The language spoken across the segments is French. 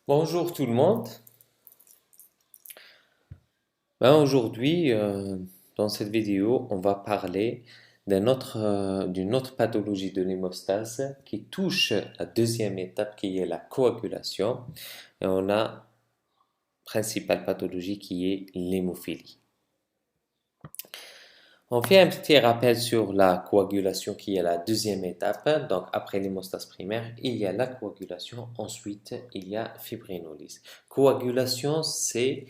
Bonjour tout le monde. Aujourd'hui, dans cette vidéo, on va parler d'une autre pathologie de l'hémostase qui touche la deuxième étape qui est la coagulation. Et on a principale pathologie qui est l'hémophilie. On fait un petit rappel sur la coagulation qui est la deuxième étape. Donc, après l'hémostase primaire, il y a la coagulation. Ensuite, il y a fibrinolyse. Coagulation, c'est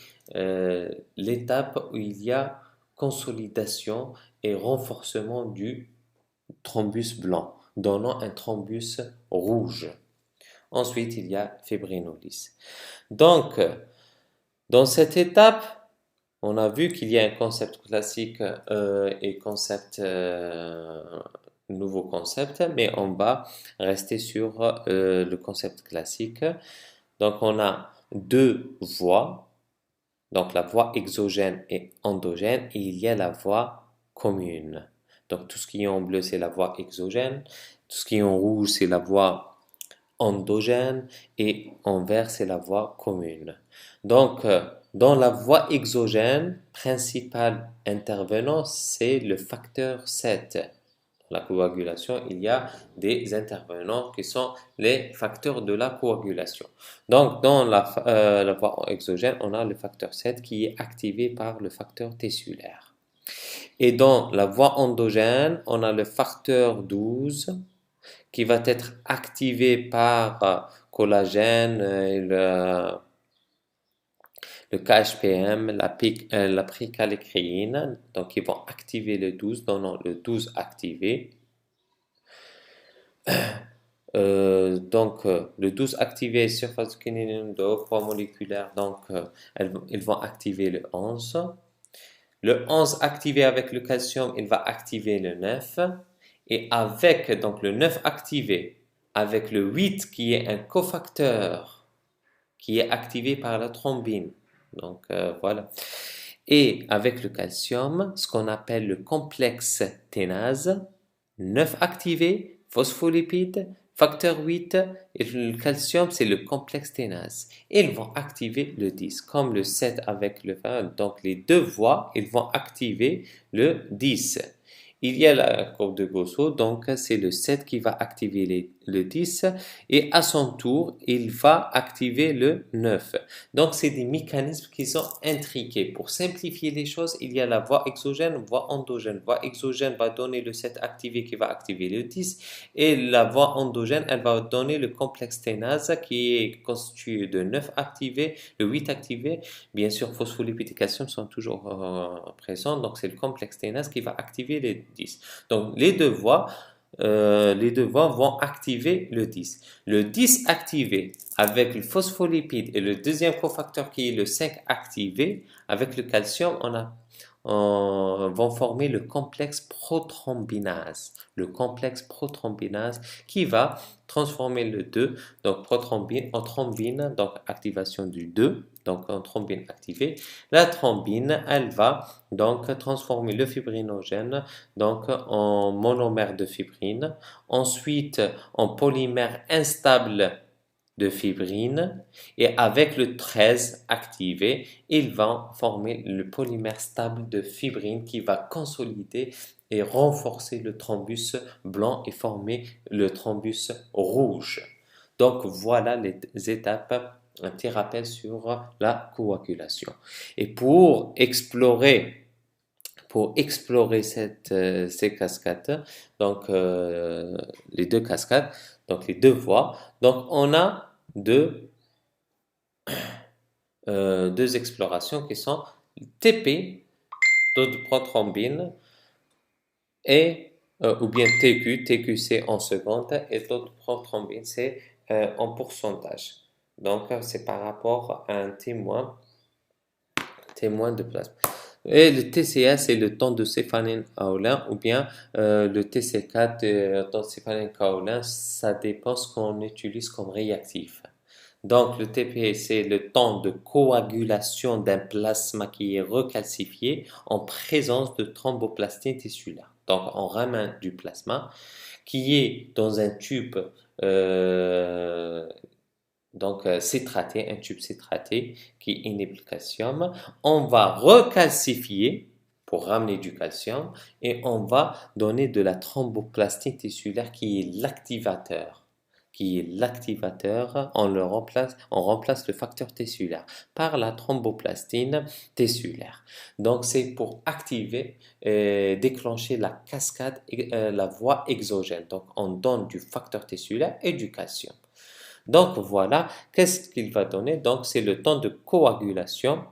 l'étape où il y a consolidation et renforcement du thrombus blanc, donnant un thrombus rouge. Ensuite, il y a fibrinolyse. Donc, dans cette étape, on a vu qu'il y a un concept classique et nouveau concept, mais on va rester sur le concept classique. Donc on a deux voies, donc la voie exogène et endogène, et il y a la voie commune. Donc tout ce qui est en bleu, c'est la voie exogène, tout ce qui est en rouge, c'est la voie endogène et en vert, c'est la voie commune. Donc, dans la voie exogène, principal intervenant, c'est le facteur 7. Dans la coagulation, il y a des intervenants qui sont les facteurs de la coagulation. Donc, dans la voie exogène, on a le facteur 7 qui est activé par le facteur tessulaire. Et dans la voie endogène, on a le facteur 12 qui va être activé par collagène, le KHPM, la précalécréine. Donc, ils vont activer le 12, donnant le 12 activé. Le 12 activé, surface kinine de haut poids moléculaire, donc ils vont activer le 11. Le 11 activé avec le calcium, il va activer le 9. Et avec donc le 9 activé, avec le 8 qui est un cofacteur, qui est activé par la thrombine. Donc voilà. Et avec le calcium, ce qu'on appelle le complexe ténase, 9 activé, phospholipides, facteur 8, et le calcium, c'est le complexe ténase. Ils vont activer le 10, comme le 7 avec le 20. Donc les deux voies, ils vont activer le 10. Il y a la courbe de Gauss, donc c'est le 7 qui va activer le 10 et à son tour, il va activer le 9. Donc, c'est des mécanismes qui sont intriqués. Pour simplifier les choses, il y a la voie exogène, voie endogène. Voie exogène va donner le 7 activé qui va activer le 10 et la voie endogène, elle va donner le complexe ténase qui est constitué de 9 activés, le 8 activé. Bien sûr, phospholipides et calcium sont toujours présents, donc c'est le complexe ténase qui va activer les 10. Donc les deux voies vont activer le 10. Le 10 activé avec le phospholipide et le deuxième cofacteur qui est le 5 activé avec le calcium, vont former le complexe prothrombinase. Le complexe prothrombinase qui va transformer le 2, donc prothrombine, en thrombine, donc activation du 2, donc en thrombine activée. La thrombine, elle va donc transformer le fibrinogène donc en monomère de fibrine, ensuite en polymère instable de fibrine et avec le 13 activé, il va former le polymère stable de fibrine qui va consolider et renforcer le thrombus blanc et former le thrombus rouge. Donc voilà les étapes, un petit rappel sur la coagulation. Et pour explorer ces cascades, donc les deux cascades, donc les deux voies, donc on a deux explorations qui sont TP, taux de prothrombine, et, ou bien TQC en seconde, et taux de prothrombine, c'est en pourcentage. Donc, c'est par rapport à un témoin de plasma. Et le TCA, c'est le temps de céphalène-kaolin, ou bien le TC4, temps de céphalène-kaolin, ça dépend ce qu'on utilise comme réactif. Donc, le TP, c'est le temps de coagulation d'un plasma qui est recalcifié en présence de thromboplastie tissulaire. Donc, on ramène du plasma qui est dans un tube euh, donc citraté, un tube citraté qui inhibe le calcium. On va recalcifier pour ramener du calcium et on va donner de la thromboplastique tissulaire qui est l'activateur. On remplace le facteur tissulaire par la thromboplastine tissulaire. Donc c'est pour activer, déclencher la cascade, la voie exogène. Donc on donne du facteur tissulaire et du calcium. Donc voilà, qu'est-ce qu'il va donner? Donc c'est le temps de coagulation,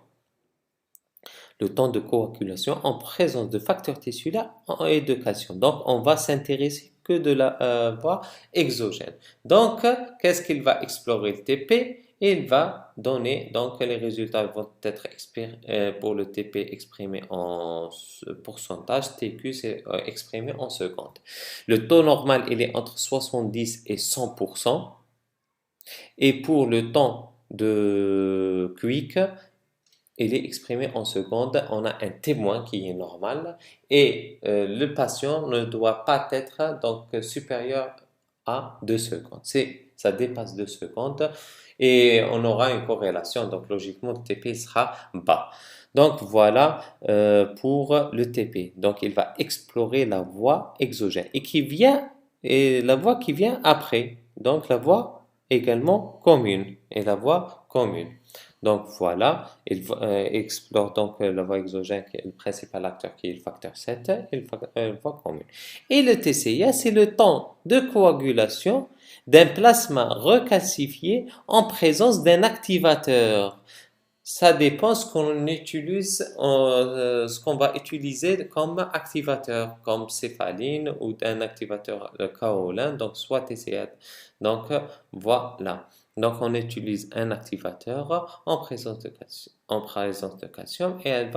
en présence de facteurs tissulaires et de calcium. Donc on va s'intéresser que de la voie exogène. Donc qu'est-ce qu'il va explorer le TP? Il va donner, donc les résultats vont être pour le TP exprimé en pourcentage, TQ c'est exprimé en secondes. Le taux normal, il est entre 70 et 100%. Et pour le temps de Quick, il est exprimé en secondes. On a un témoin qui est normal et le patient ne doit pas être donc supérieur à 2 secondes. Ça dépasse 2 secondes et on aura une corrélation. Donc logiquement, le TP sera bas. Donc voilà pour le TP. Donc il va explorer la voie exogène et la voie qui vient après. Donc la voie également commune et la voie commune. Donc voilà, il explore donc la voie exogène qui est le principal acteur qui est le facteur 7 et la voie commune. Et le TCA, c'est le temps de coagulation d'un plasma recalcifié en présence d'un activateur. Ça dépend ce qu'on va utiliser comme activateur, comme céphaline ou un activateur kaolin, donc soit TCA. Donc voilà. Donc on utilise un activateur en présence de calcium et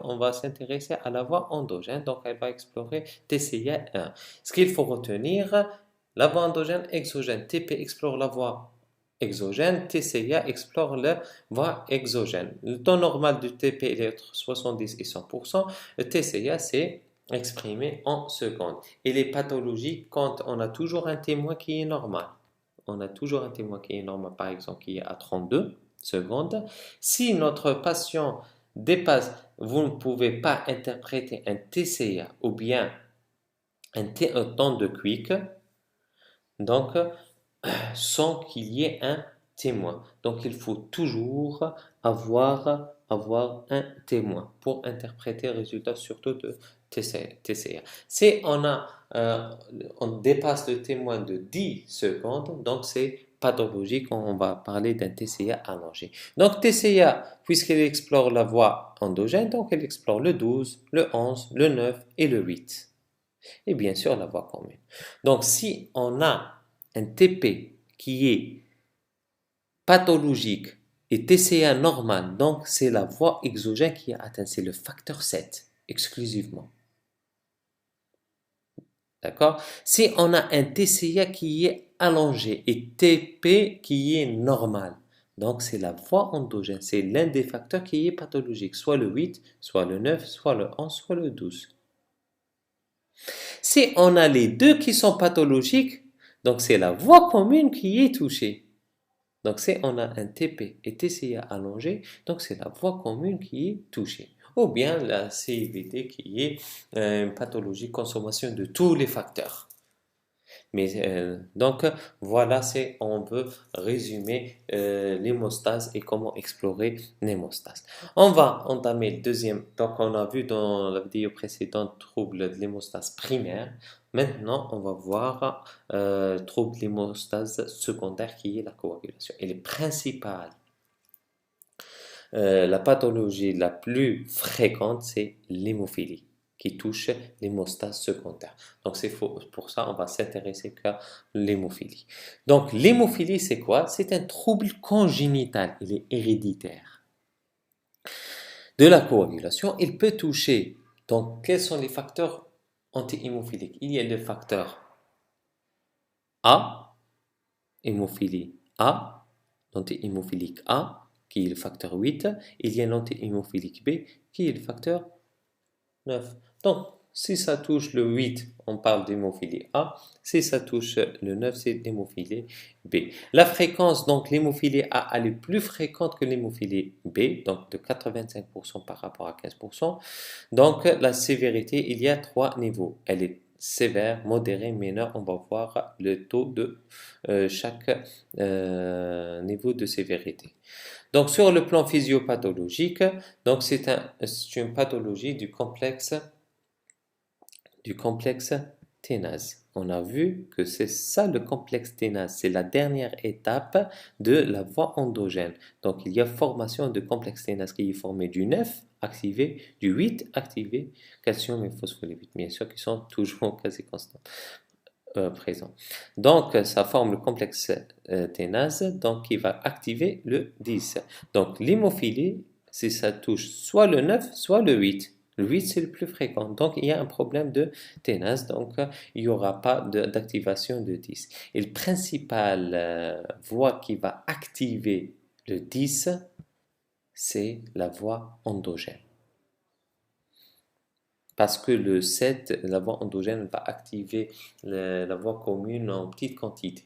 on va s'intéresser à la voie endogène. Donc elle va explorer TCA1. Ce qu'il faut retenir, la voie endogène, exogène. TP explore la voie exogène, TCA explore la voie exogène. Le temps normal du TP est entre 70 et 100%. Le TCA, c'est exprimé en secondes. Et les pathologies, quand on a toujours un témoin qui est normal. On a toujours un témoin qui est normal, par exemple, qui est à 32 secondes. Si notre patient dépasse, vous ne pouvez pas interpréter un TCA ou bien un temps de Quick. Donc, sans qu'il y ait un témoin. Donc il faut toujours avoir un témoin pour interpréter le résultat surtout de TCA. Si on dépasse le témoin de 10 secondes, donc c'est pathologique, on va parler d'un TCA allongé. Donc TCA, puisqu'il explore la voie endogène, donc il explore le 12, le 11, le 9 et le 8. Et bien sûr la voie commune. Donc si on a un TP qui est pathologique et TCA normal, donc c'est la voie exogène qui est atteinte, c'est le facteur 7 exclusivement. D'accord? Si on a un TCA qui est allongé et TP qui est normal, donc c'est la voie endogène, c'est l'un des facteurs qui est pathologique, soit le 8, soit le 9, soit le 11, soit le 12. Si on a les deux qui sont pathologiques, donc c'est la voie commune qui est touchée. Donc si on a un TP et TCA allongé, donc c'est la voie commune qui est touchée. Ou bien la CIVT qui est une pathologie consommation de tous les facteurs. Mais donc voilà, on veut résumer l'hémostase et comment explorer l'hémostase. On va entamer le deuxième. Donc on a vu dans la vidéo précédente trouble de l'hémostase primaire. Maintenant, on va voir trouble de l'hémostase secondaire qui est la coagulation. Et les principales, la pathologie la plus fréquente, c'est l'hémophilie qui touche l'hémostase secondaire. Donc c'est pour ça on va s'intéresser qu'à l'hémophilie. Donc l'hémophilie c'est quoi? C'est un trouble congénital, il est héréditaire. De la coagulation, il peut toucher. Donc quels sont les facteurs anti-hémophiliques? Il y a le facteur A, hémophilie A, l'anti-hémophilique A, qui est le facteur 8. Il y a l'anti-hémophilique B, qui est le facteur 9. Donc, Si ça touche le 8, on parle d'hémophilie A. Si ça touche le 9, c'est l'hémophilie B. La fréquence, donc l'hémophilie A, elle est plus fréquente que l'hémophilie B, donc de 85% par rapport à 15%. Donc la sévérité, il y a 3 niveaux. Elle est sévère, modérée, mineure. On va voir le taux de chaque niveau de sévérité. Donc sur le plan physiopathologique, donc c'est une pathologie du complexe ténase. On a vu que c'est ça le complexe ténase, c'est la dernière étape de la voie endogène. Donc il y a formation de complexe ténase qui est formé du 9 activé, du 8 activé, calcium et phospholipide, bien sûr, qui sont toujours quasi constants. Présents. Donc, ça forme le complexe ténase, donc qui va activer le 10. Donc, l'hémophilie, si ça touche soit le 9, soit le 8. Le 8, c'est le plus fréquent. Donc, il y a un problème de ténase, donc il n'y aura pas d'activation de 10. Et la principale voie qui va activer le 10, c'est la voie endogène. Parce que le 7, la voie endogène va activer la voie commune en petite quantité.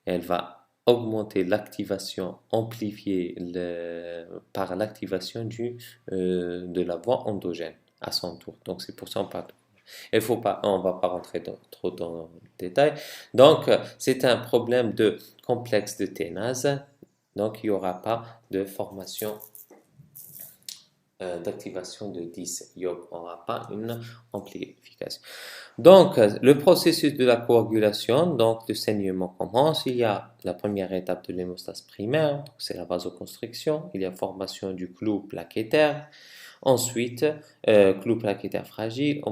Elle va augmenter l'activation, amplifiée par l'activation de la voie endogène à son tour. Donc c'est pour ça qu'on parle. Il faut pas, on ne va pas rentrer trop dans le détail. Donc c'est un problème de complexe de ténase. Donc il n'y aura pas de formation d'activation de 10. Il n'y aura pas une amplification. Donc, le processus de la coagulation, donc le saignement commence. Il y a la première étape de l'hémostase primaire, c'est la vasoconstriction. Il y a formation du clou plaquettaire. Ensuite, clou plaquettaire fragile.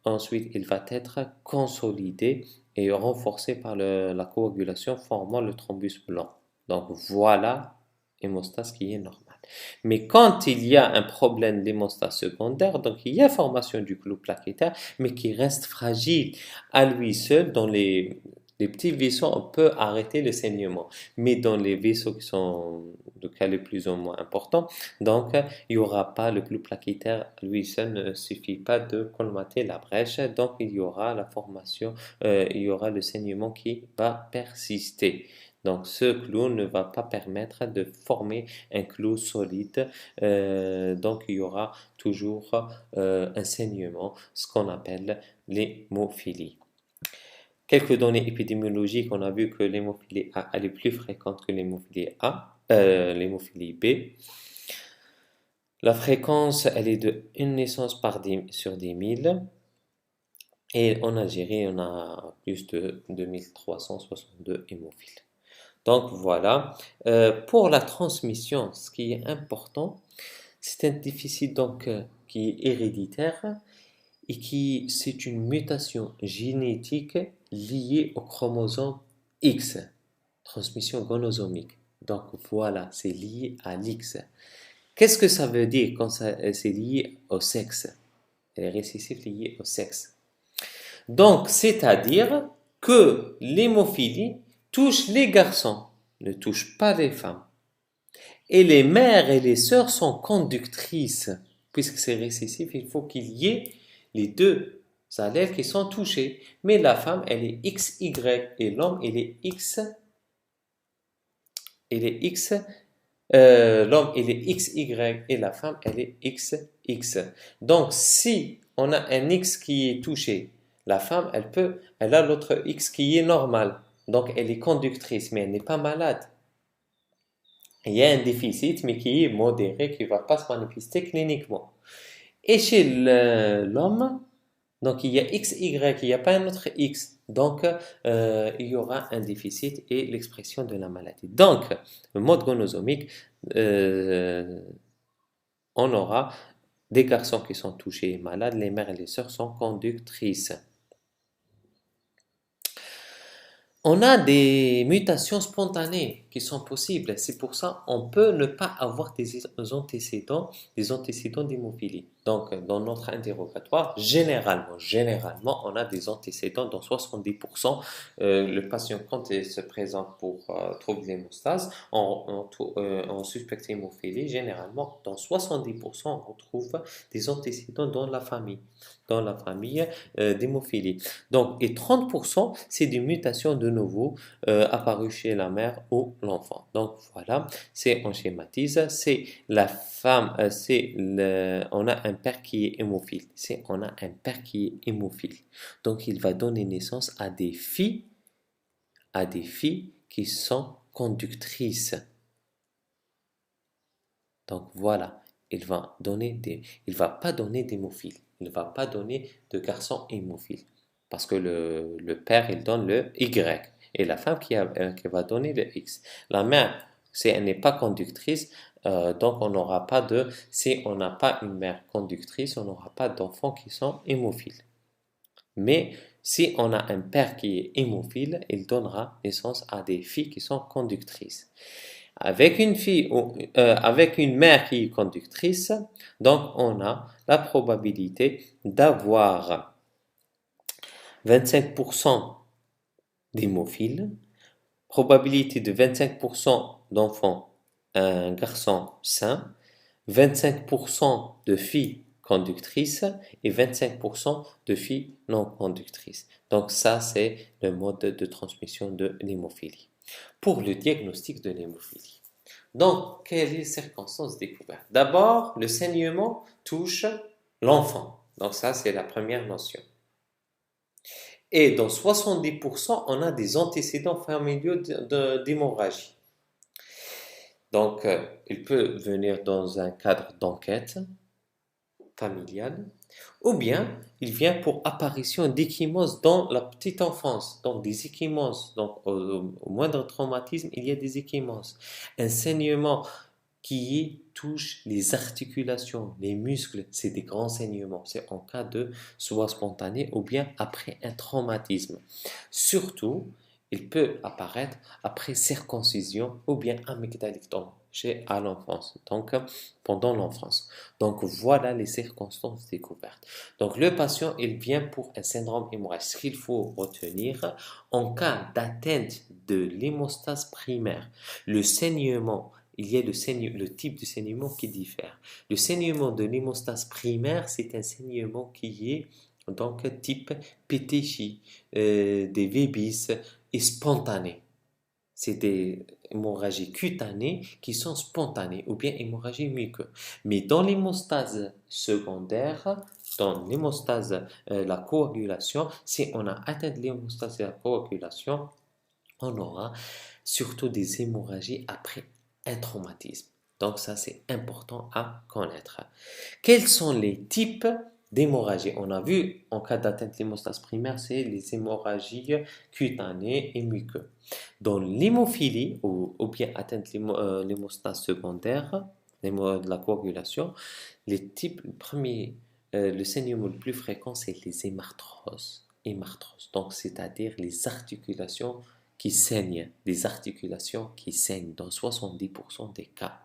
Ensuite, il va être consolidé et renforcé par la coagulation, formant le thrombus blanc. Donc, voilà l'hémostase qui est normale. Mais quand il y a un problème d'hémostase secondaire, donc il y a formation du clou plaquettaire, mais qui reste fragile à lui seul. Dans les petits vaisseaux, on peut arrêter le saignement. Mais dans les vaisseaux qui sont de calibre plus ou moins important, donc il n'y aura pas le clou plaquettaire, lui seul ne suffit pas de colmater la brèche. Donc il y aura la formation, il y aura le saignement qui va persister. Donc, ce clou ne va pas permettre de former un clou solide. Donc, il y aura toujours un saignement, ce qu'on appelle l'hémophilie. Quelques données épidémiologiques, on a vu que l'hémophilie A elle est plus fréquente que l'hémophilie B. La fréquence, elle est de une naissance sur 10 000. Et en Algérie, on a plus de 2362 hémophiles. Donc voilà, pour la transmission, ce qui est important, c'est un déficit donc, qui est héréditaire et c'est une mutation génétique liée au chromosome X, transmission gonosomique. Donc voilà, c'est lié à l'X. Qu'est-ce que ça veut dire quand c'est lié au sexe? Les récessifs liés au sexe. Donc, c'est-à-dire que l'hémophilie touche les garçons, ne touche pas les femmes. Et les mères et les sœurs sont conductrices. Puisque c'est récessif, il faut qu'il y ait les deux allèles qui sont touchés. Mais la femme, elle est XY et l'homme, il est X. L'homme, il est XY et la femme, elle est XX. Donc, si on a un X qui est touché, la femme, elle a l'autre X qui est normal. Donc, elle est conductrice, mais elle n'est pas malade. Il y a un déficit, mais qui est modéré, qui ne va pas se manifester cliniquement. Et chez l'homme, donc il y a XY, il n'y a pas un autre X. Donc, il y aura un déficit et l'expression de la maladie. Donc, le mode gonosomique, on aura des garçons qui sont touchés et malades, les mères et les sœurs sont conductrices. On a des mutations spontanées. qui sont possibles. C'est pour ça qu'on peut ne pas avoir des antécédents d'hémophilie. Donc, dans notre interrogatoire, généralement, on a des antécédents dans 70%. Le patient, quand il se présente pour trouble d'hémostase, on suspecte hémophilie. Généralement, dans 70%, on retrouve des antécédents dans la famille d'hémophilie. Donc, et 30%, c'est des mutations de nouveau apparues chez la mère ou l'enfant. Donc, voilà, on schématise, c'est la femme, on a un père qui est hémophile. On a un père qui est hémophile. Donc, il va donner naissance à des filles qui sont conductrices. Donc, voilà, il va pas donner d'hémophile. Il ne va pas donner de garçon hémophile. Parce que le père, il donne le Y. Et la femme qui va donner le X. La mère, si elle n'est pas conductrice, donc si on n'a pas une mère conductrice, on n'aura pas d'enfants qui sont hémophiles. Mais si on a un père qui est hémophile, il donnera naissance à des filles qui sont conductrices. Avec une mère qui est conductrice, donc on a la probabilité d'avoir 25% d'hémophiles, probabilité de 25% d'enfants, un garçon sain, 25% de filles conductrices et 25% de filles non conductrices. Donc ça, c'est le mode de transmission de l'hémophilie. Pour le diagnostic de l'hémophilie. Donc, quelles sont les circonstances découvertes? D'abord, le saignement touche l'enfant. Donc ça, c'est la première notion. Et dans 70%, on a des antécédents familiaux d'hémorragie. Donc, il peut venir dans un cadre d'enquête familiale, ou bien il vient pour apparition d'échymoses dans la petite enfance, donc des échymoses. Donc, au moindre traumatisme, il y a des échymoses. Un saignement qui touche les articulations, les muscles, c'est des grands saignements. C'est en cas de soit spontané ou bien après un traumatisme. Surtout, il peut apparaître après circoncision ou bien amygdalectomie à l'enfance, donc pendant l'enfance. Donc voilà les circonstances découvertes. Donc le patient, il vient pour un syndrome hémorragique. Ce qu'il faut retenir, en cas d'atteinte de l'hémostase primaire, le saignement, il y a le type de saignement qui diffère. Le saignement de l'hémostase primaire, c'est un saignement qui est donc type pétéchie, des vébis et spontané. C'est des hémorragies cutanées qui sont spontanées ou bien hémorragies muqueuses. Mais dans l'hémostase secondaire, dans l'hémostase, la coagulation, si on a atteint l'hémostase et la coagulation, on aura surtout des hémorragies après un traumatisme. Donc ça, c'est important à connaître. Quels sont les types d'hémorragie? On a vu, en cas d'atteinte l'hémostase primaire, c'est les hémorragies cutanées et muqueuses. Dans l'hémophilie, ou bien atteinte l'hémostase secondaire, de la coagulation, le saignement le plus fréquent, c'est les hémarthroses. Donc c'est-à-dire les articulations qui saignent, des articulations qui saignent dans 70% des cas.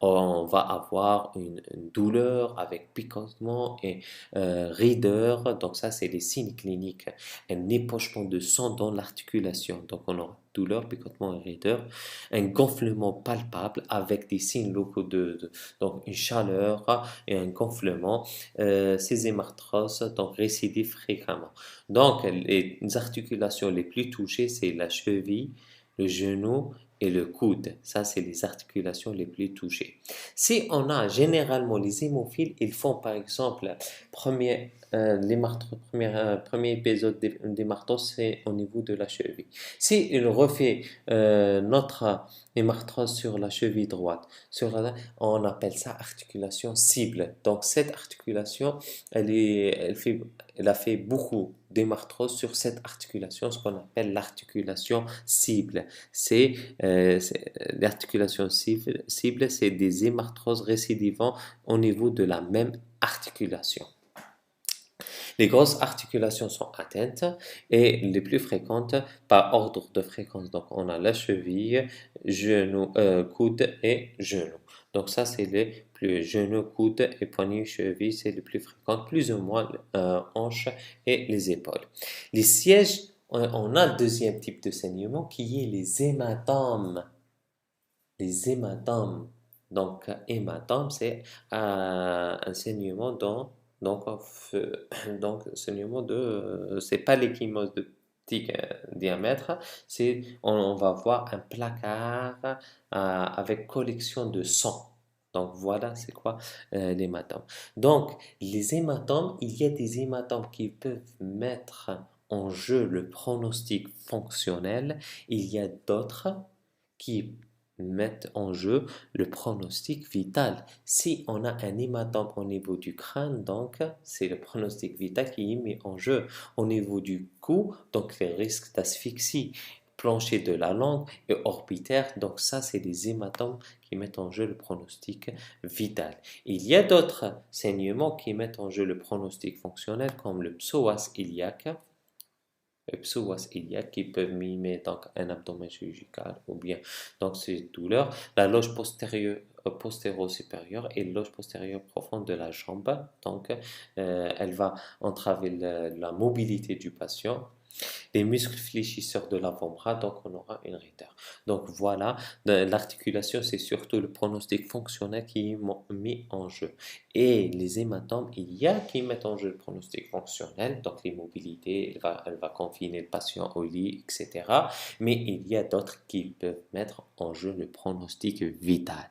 On va avoir une douleur avec picotement et raideur. Donc ça, c'est les signes cliniques. Un épanchement de sang dans l'articulation. Donc on aura douleur, picotement et raideur. Un gonflement palpable avec des signes locaux donc une chaleur et un gonflement. Ces hémarthroses donc récidivent fréquemment. Donc les articulations les plus touchées, c'est la cheville, le genou et le coude. Ça, c'est les articulations les plus touchées. Si on a généralement les hémophiles, ils font par exemple, premier épisode d'hémarthrose, c'est au niveau de la cheville. Si il refait notre hémarthrose sur la cheville droite, on appelle ça articulation cible. Donc cette articulation, elle a fait beaucoup d'hémarthrose sur cette articulation, ce qu'on appelle l'articulation cible. L'articulation cible, c'est des hémarthroses récidivant au niveau de la même articulation. Les grosses articulations sont atteintes et les plus fréquentes par ordre de fréquence. Donc, on a la cheville, genou, coude et genou. Donc, ça, c'est les plus genou, coude et poignet, cheville, c'est les plus fréquentes, plus ou moins hanches et les épaules. Les sièges, on a le deuxième type de saignement qui est les hématomes. Les hématomes. Donc, hématome, c'est un saignement donc, donc saignement c'est pas l'échymose de petit diamètre, on va voir un placard avec collection de sang. Donc, voilà, c'est quoi l'hématome. Donc, les hématomes, il y a des hématomes qui peuvent mettre en jeu le pronostic fonctionnel. Il y a d'autres qui mettent en jeu le pronostic vital. Si on a un hématome au niveau du crâne, donc c'est le pronostic vital qui est mis en jeu. Au niveau du cou, donc les risques d'asphyxie, plancher de la langue et orbitaire, donc ça c'est les hématomes qui mettent en jeu le pronostic vital. Il y a d'autres saignements qui mettent en jeu le pronostic fonctionnel comme le psoas iliaque, psoas iliaque qui peuvent mimer donc un abdomen chirurgical ou bien donc ces douleurs, la loge postérieure postéro-supérieure et loge postérieure profonde de la jambe. Donc, elle va entraver la mobilité du patient. Les muscles fléchisseurs de l'avant-bras, donc on aura une raideur. Donc voilà, l'articulation, c'est surtout le pronostic fonctionnel qui est mis en jeu. Et les hématomes, il y a qui mettent en jeu le pronostic fonctionnel, donc l'immobilité, elle va confiner le patient au lit, etc. Mais il y a d'autres qui peuvent mettre en jeu le pronostic vital.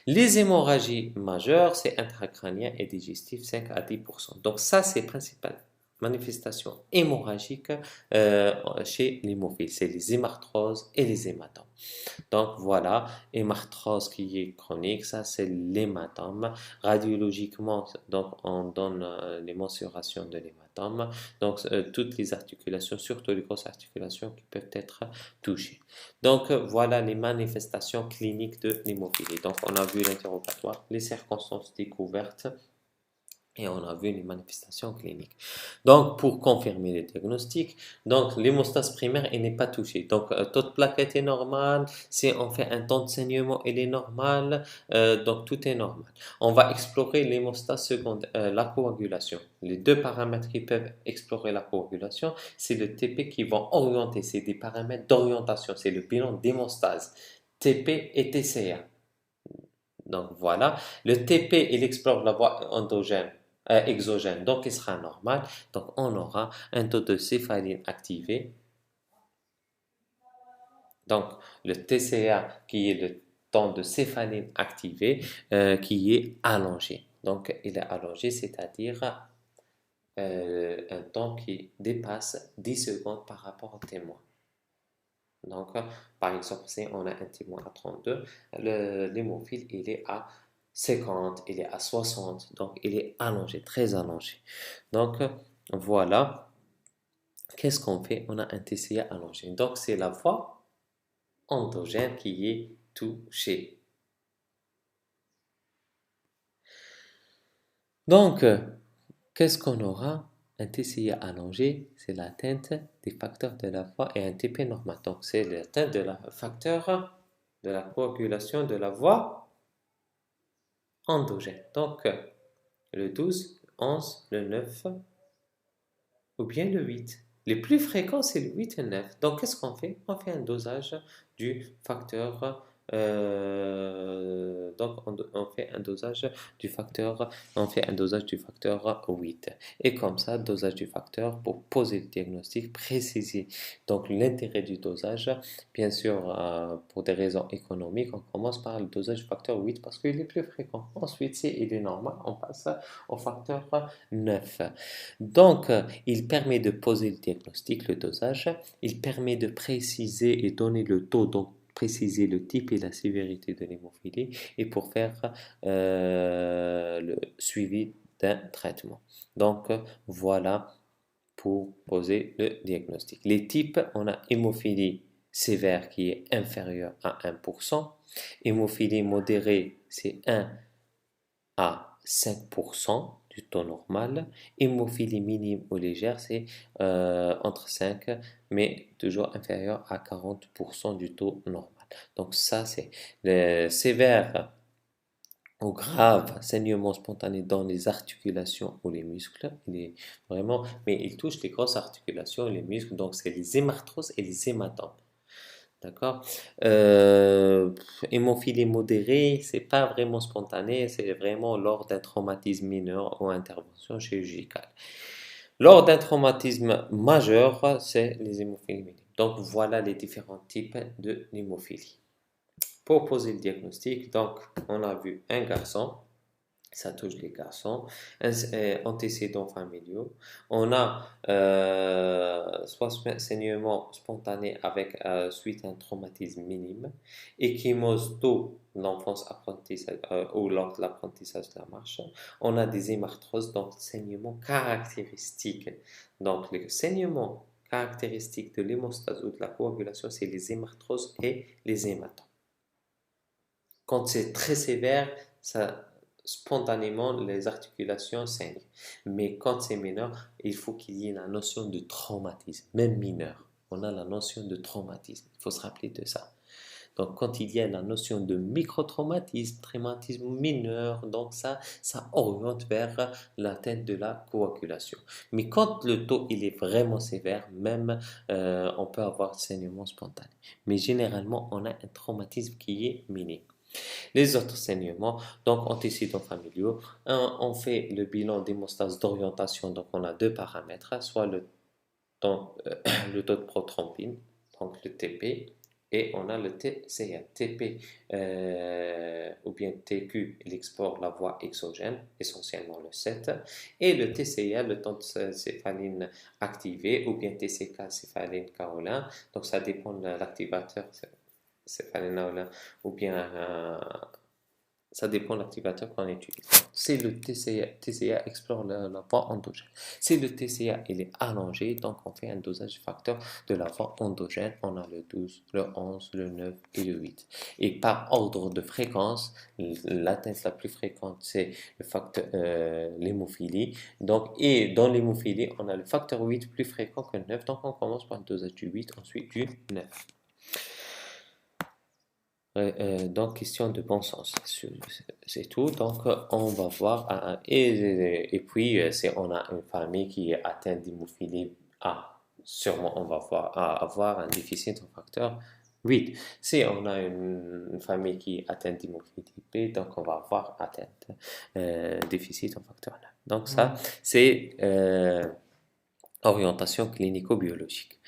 Les hémorragies majeures, c'est intracrânien et digestif, 5 à 10%. Donc ça, c'est principal manifestations hémorragiques chez l'hémophile, c'est les hémarthroses et les hématomes. Donc voilà, hémarthrose qui est chronique, ça c'est l'hématome. Radiologiquement, donc on donne les mensurations de l'hématome. Donc toutes les articulations, surtout les grosses articulations qui peuvent être touchées. Donc voilà les manifestations cliniques de l'hémophilie. Donc on a vu l'interrogatoire, les circonstances découvertes. Et on a vu les manifestations cliniques. Donc, pour confirmer le diagnostic, donc l'hémostase primaire, elle n'est pas touchée. Donc, taux de plaquette est normal. Si on fait un temps de saignement, il est normal. Donc, tout est normal. On va explorer l'hémostase secondaire, la coagulation. Les deux paramètres qui peuvent explorer la coagulation, c'est le TP qui vont orienter. C'est des paramètres d'orientation. C'est le bilan d'hémostase. TP et TCA. Donc, voilà. Le TP, il explore la voie endogène exogène, donc il sera normal. Donc on aura un taux de céphaline activé. Donc le TCA qui est le temps de céphaline activé qui est allongé. Donc il est allongé, c'est-à-dire un temps qui dépasse 10 secondes par rapport au témoin. Donc, par exemple, si on a un témoin à 32, l'hémophile, il est à 50, il est à 60, donc il est allongé, très allongé. Donc, voilà, qu'est-ce qu'on fait? On a un TCA allongé. Donc, c'est la voie endogène qui est touchée. Donc, qu'est-ce qu'on aura? Un TCA allongé, c'est l'atteinte des facteurs de la voie et un TP normal. Donc, c'est l'atteinte de la facteur de la coagulation de la voie endogène. Donc, le 12, le 11, le 9 ou bien le 8. Les plus fréquents, c'est le 8 et le 9. Donc, qu'est-ce qu'on fait? On fait un dosage du facteur. Donc, on fait un dosage du facteur, on fait un dosage du facteur 8. Et comme ça, dosage du facteur pour poser le diagnostic, préciser. Donc, l'intérêt du dosage, bien sûr, pour des raisons économiques, on commence par le dosage du facteur 8 parce qu'il est plus fréquent. Ensuite, si il est normal, on passe au facteur 9. Donc, il permet de poser le diagnostic, le dosage. Il permet de préciser et donner le taux, donc préciser le type et la sévérité de l'hémophilie et pour faire le suivi d'un traitement. Donc, voilà pour poser le diagnostic. Les types, on a hémophilie sévère qui est inférieure à 1%. Hémophilie modérée, c'est 1 à 5% du taux normal. Hémophilie minime ou légère, c'est entre 5, mais toujours inférieur à 40% du taux normal. Donc ça, c'est le sévère ou grave saignement spontané dans les articulations ou les muscles. Il est vraiment, mais il touche les grosses articulations et les muscles, donc c'est les hémarthroses et les hématomes. D'accord? Hémophilie modérée, c'est pas vraiment spontané, c'est vraiment lors d'un traumatisme mineur ou intervention chirurgicale. Lors d'un traumatisme majeur, c'est les hémophilies minimes. Donc voilà les différents types de l'hémophilie. Pour poser le diagnostic, donc on a vu un garçon, ça touche les garçons, antécédents familiaux. On a soit saignement spontané avec suite à un traumatisme minime, ecchymose tôt l'enfance apprentissage ou lors de l'apprentissage de la marche. On a des hémarthroses, donc saignement caractéristique. Donc les saignements caractéristiques de l'hémostase ou de la coagulation, c'est les hémarthroses et les hématomes. Quand c'est très sévère, ça, spontanément, les articulations saignent. Mais quand c'est mineur, il faut qu'il y ait la notion de traumatisme, même mineur. On a la notion de traumatisme. Il faut se rappeler de ça. Donc, quand il y a la notion de microtraumatisme, traumatisme mineur, donc ça oriente vers l'atteinte de la coagulation. Mais quand le taux il est vraiment sévère, même on peut avoir saignement spontané. Mais généralement, on a un traumatisme qui est minime. Les autres saignements, donc antécédents familiaux, on fait le bilan d'hémostase d'orientation, donc on a deux paramètres, soit le taux de prothrombine, donc le TP, et on a le TCA. TP ou bien TQ, il explore la voie exogène, essentiellement le 7, et le TCA, le temps de céphaline activé, ou bien TCK, céphaline kaolin, donc ça dépend de l'activateur céphaline ou bien ça dépend de l'activateur qu'on utilise. Si le TCA explore la voie endogène. Si le TCA il est allongé, donc on fait un dosage du facteur de la voie endogène. On a le 12, le 11, le 9 et le 8. Et par ordre de fréquence, l'atteinte la plus fréquente, c'est le facteur l'hémophilie. Donc, et dans l'hémophilie, on a le facteur 8 plus fréquent que le 9. Donc on commence par le dosage du 8, ensuite du 9. Donc, question de bon sens, c'est tout. Donc, on va voir. Et puis, si on a une famille qui est atteinte d'hémophilie A, sûrement on va avoir un déficit en facteur 8. Si on a une famille qui est atteinte d'hémophilie B, donc on va avoir atteinte déficit en facteur 9. Donc, ça, c'est orientation clinico-biologique.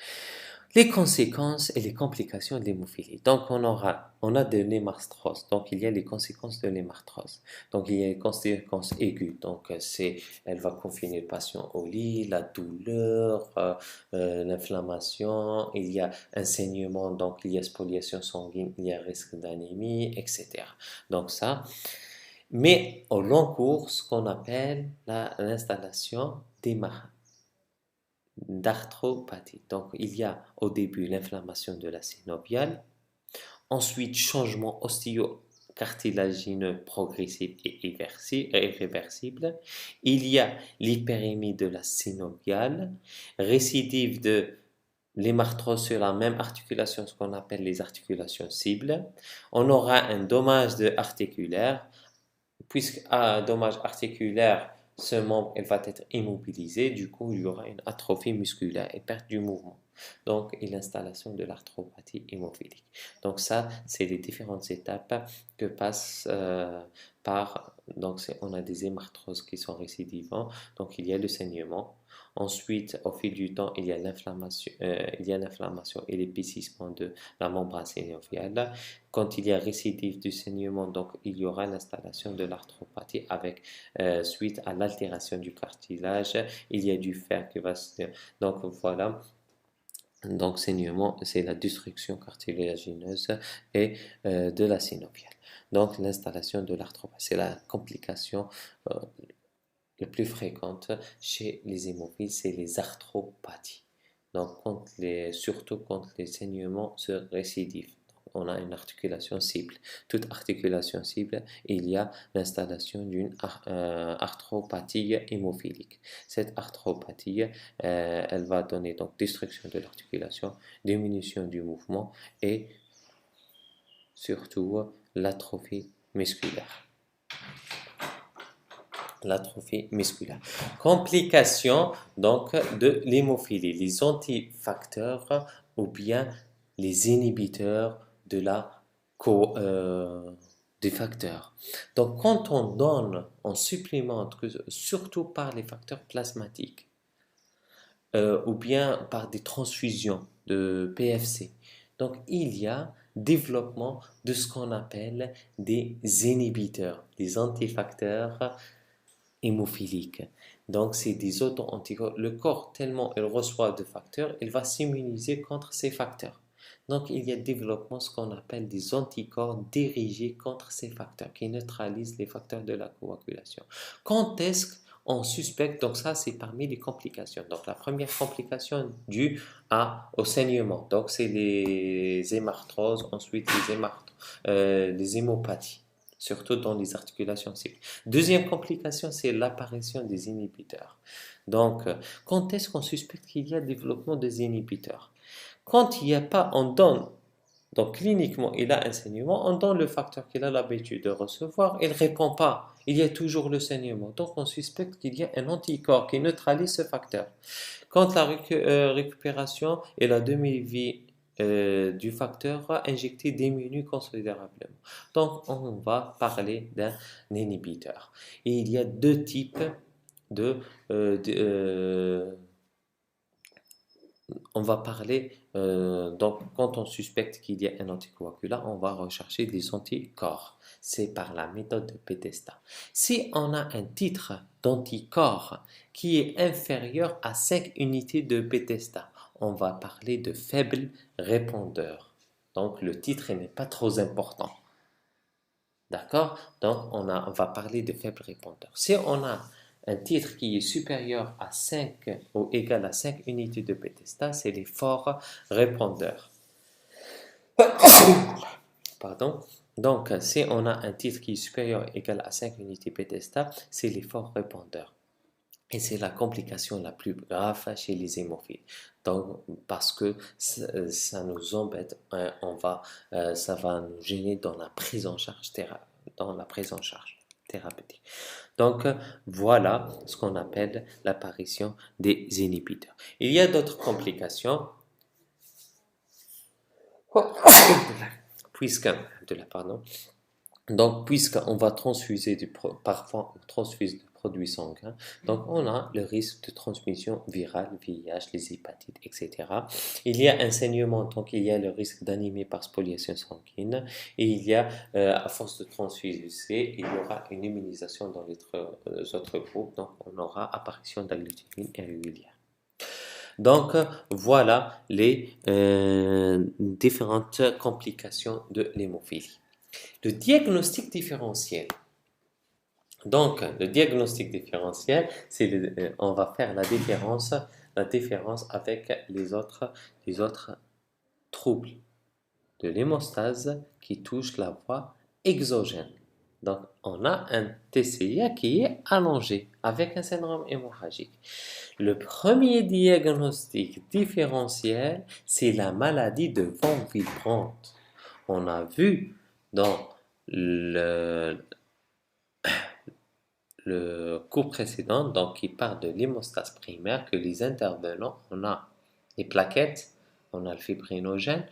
Les conséquences et les complications de l'hémophilie. Donc, on a de l'hémarthrose. Donc, il y a les conséquences de l'hémarthrose. Donc, il y a les conséquences aiguës. Donc, elle va confiner le patient au lit, la douleur, l'inflammation, il y a un saignement, donc il y a spoliation sanguine, il y a risque d'anémie, etc. Donc, ça. Mais au long cours, ce qu'on appelle l'installation d'arthropathie. Donc, il y a au début l'inflammation de la synoviale, ensuite changement osteo-cartilagineux progressif et irréversible. Il y a l'hyperémie de la synoviale, récidive de l'hémarthrose sur la même articulation, ce qu'on appelle les articulations cibles. On aura un dommage articulaire, puisque un dommage articulaire, ce membre il va être immobilisé, du coup il y aura une atrophie musculaire et perte du mouvement. Donc, et l'installation de l'arthropathie hémophilique. Donc ça, c'est les différentes étapes que passe par, donc on a des hémarthroses qui sont récidivants, donc il y a le saignement. Ensuite, au fil du temps, il y a l'inflammation et l'épaississement de la membrane synoviale. Quand il y a récidive du saignement, donc il y aura l'installation de l'arthropathie avec suite à l'altération du cartilage. Il y a du fer qui va se... Donc voilà. Donc saignement, c'est la destruction cartilagineuse et de la synoviale. Donc l'installation de l'arthropathie, c'est la complication la plus fréquente chez les hémophiles, c'est les arthropathies. Donc surtout quand les saignements se récidivent. on a une articulation cible. Toute articulation cible, il y a l'installation d'une arthropathie hémophilique. Cette arthropathie, elle va donner donc destruction de l'articulation, diminution du mouvement et surtout l'atrophie musculaire. L'atrophie musculaire. Complications donc de l'hémophilie, les antifacteurs ou bien les inhibiteurs de des facteurs. Donc quand on donne, on supplémente, surtout par les facteurs plasmatiques ou bien par des transfusions de PFC. Donc il y a développement de ce qu'on appelle des inhibiteurs, des antifacteurs hémophilique. Donc, c'est des auto-anticorps. Le corps, tellement il reçoit de facteurs, il va s'immuniser contre ces facteurs. Donc, il y a développement ce qu'on appelle des anticorps dirigés contre ces facteurs, qui neutralisent les facteurs de la coagulation. Quand est-ce qu'on suspecte? Donc, ça, c'est parmi les complications. Donc, la première complication due au saignement. Donc, c'est les hémarthroses, ensuite les hémopathies, surtout dans les articulations cibles. Deuxième complication, c'est l'apparition des inhibiteurs. Donc, quand est-ce qu'on suspecte qu'il y a développement des inhibiteurs? Quand il n'y a pas, on donne, donc cliniquement, il a un saignement, on donne le facteur qu'il a l'habitude de recevoir, il ne répond pas, il y a toujours le saignement. Donc, on suspecte qu'il y a un anticorps qui neutralise ce facteur. Quand la récupération et la demi-vie du facteur injecté diminue considérablement. Donc, on va parler d'un inhibiteur. Et il y a deux types on va parler, donc quand on suspecte qu'il y a un anticoagulant, on va rechercher des anticorps. C'est par la méthode de Bethesda. Si on a un titre d'anticorps qui est inférieur à 5 unités de Bethesda, on va parler de faible répondeur. Donc le titre n'est pas trop important. D'accord? Donc on va parler de faible répondeur. Si on a un titre qui est supérieur à 5 ou égal à 5 unités de Bethesda, c'est les forts répondeurs. Pardon. Donc, si on a un titre qui est supérieur ou égal à 5 unités Bethesda, c'est les forts répondeurs. Et c'est la complication la plus grave chez les hémophiles. Donc, parce que ça nous embête, hein, ça va nous gêner dans la prise en charge thérapeutique. Donc, voilà ce qu'on appelle l'apparition des inhibiteurs. Il y a d'autres complications, puisqu'on va transfuser parfois on transfuse du produit sanguin, donc on a le risque de transmission virale, VIH, les hépatites, etc. Il y a un saignement, donc il y a le risque d'anémie par spoliation sanguine, et il y a, à force de transfuser, il y aura une immunisation dans les autres groupes, donc on aura apparition d'agglutinine irrégulière. Donc, voilà les différentes complications de l'hémophilie. Le diagnostic différentiel. Donc, le diagnostic différentiel, on va faire la différence avec les autres troubles de l'hémostase qui touchent la voie exogène. Donc, on a un TCA qui est allongé avec un syndrome hémorragique. Le premier diagnostic différentiel, c'est la maladie de von Willebrand. On a vu dans le cours précédent, donc qui parle de l'hémostase primaire, que les intervenants, on a les plaquettes, on a le fibrinogène,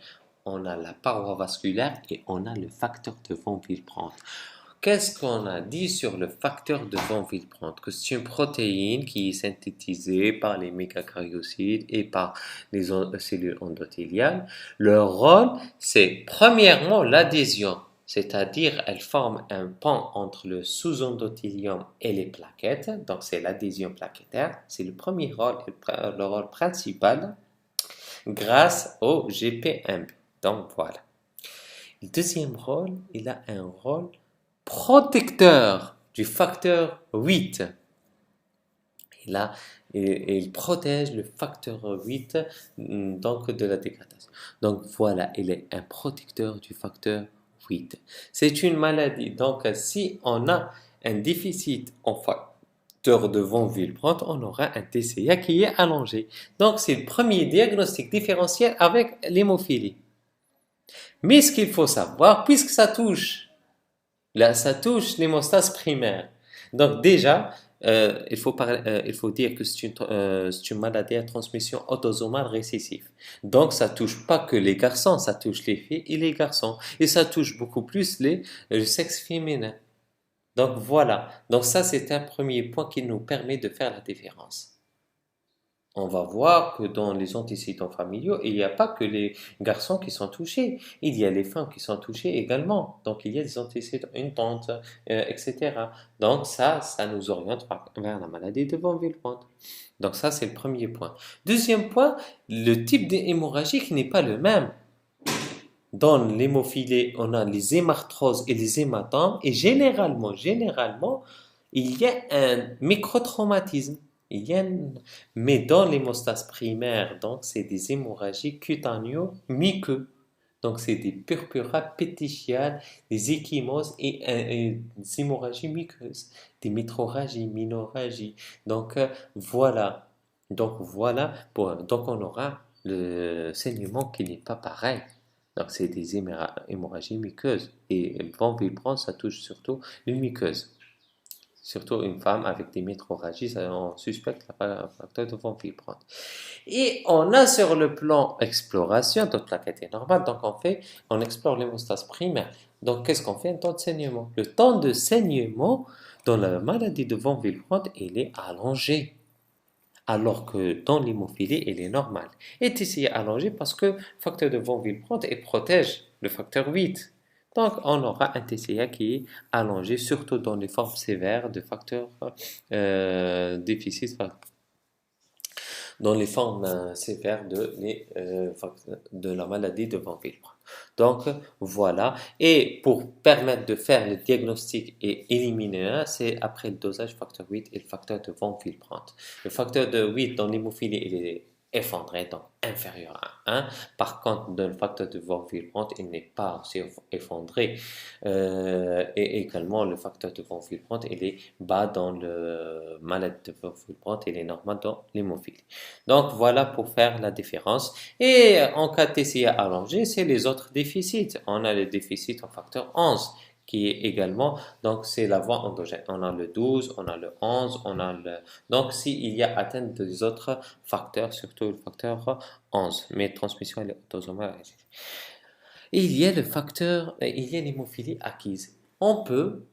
on a la paroi vasculaire et on a le facteur de von Willebrand. Qu'est-ce qu'on a dit sur le facteur de von Willebrand? Que c'est une protéine qui est synthétisée par les mégakaryocytes et par les cellules endothéliales. Leur rôle, c'est premièrement l'adhésion, c'est-à-dire elle forme un pont entre le sous-endothélium et les plaquettes, donc c'est l'adhésion plaquettaire, c'est le premier rôle, le rôle principal, grâce au GPMB. Donc voilà. Le deuxième rôle, il a un rôle protecteur du facteur 8. Il a et il protège le facteur 8 donc de la dégradation. Donc voilà, il est un protecteur du facteur 8. C'est une maladie. Donc si on a un déficit en facteur de von Willebrand, on aura un TCA qui est allongé. Donc c'est le premier diagnostic différentiel avec l'hémophilie. Mais ce qu'il faut savoir, puisque ça touche, là, ça touche l'hémostase primaire. Donc déjà, il faut dire que c'est une maladie à transmission autosomale récessive. Donc ça touche pas que les garçons, ça touche les filles et les garçons. Et ça touche beaucoup plus le sexe féminin. Donc voilà. Donc ça, c'est un premier point qui nous permet de faire la différence. On va voir que dans les antécédents familiaux, il n'y a pas que les garçons qui sont touchés, il y a les femmes qui sont touchées également. Donc il y a des antécédents, une tante, etc. Donc ça nous oriente vers la maladie de von Willebrand. Donc ça, c'est le premier point. Deuxième point, le type d'hémorragie qui n'est pas le même. Dans l'hémophilie, on a les hémarthroses et les hématomes, et généralement, il y a un microtraumatisme. Mais dans l'hémostase primaire, donc c'est des hémorragies cutanéo-muqueuses. Donc c'est des purpura péticiales, des ecchymoses et des hémorragies muqueuses, des métrorragies, minorragies. Donc voilà. Donc on aura le saignement qui n'est pas pareil. Donc c'est des hémorragies muqueuses. Et le von Willebrand, ça touche surtout les muqueuses. Surtout une femme avec des métrorragies, on suspecte le facteur de von Willebrand. Et on a sur le plan exploration, donc la quête est normale, donc on explore l'hémostase primaire. Donc qu'est-ce qu'on fait? Un temps de saignement. Le temps de saignement dans la maladie de von Willebrand, il est allongé. Alors que dans l'hémophilie, il est normal. Et ici, allongé parce que le facteur de von Willebrand protège le facteur 8. Donc, on aura un TCA qui est allongé, surtout dans les formes sévères de facteurs déficit, dans les formes sévères de la maladie de von Willebrand. Donc, voilà. Et pour permettre de faire le diagnostic et éliminer, c'est après le dosage facteur 8 et le facteur de von Willebrand. Le facteur de 8 dans l'hémophilie, il est effondré, donc inférieur à 1. Par contre, dans le facteur de von Willebrand, il n'est pas aussi effondré. Et également, le facteur de von Willebrand, il est bas dans le maladie de von Willebrand, il est normal dans l'hémophilie. Donc, voilà pour faire la différence. Et en cas de TCA allongé, c'est les autres déficits. On a le déficit en facteur 11 qui est également, donc c'est la voie endogène. On a le 12, on a le 11, on a le... Donc s'il y a atteinte des autres facteurs, surtout le facteur 11, mais transmission est autosomale. Et il y a le facteur, il y a l'hémophilie acquise. On peut,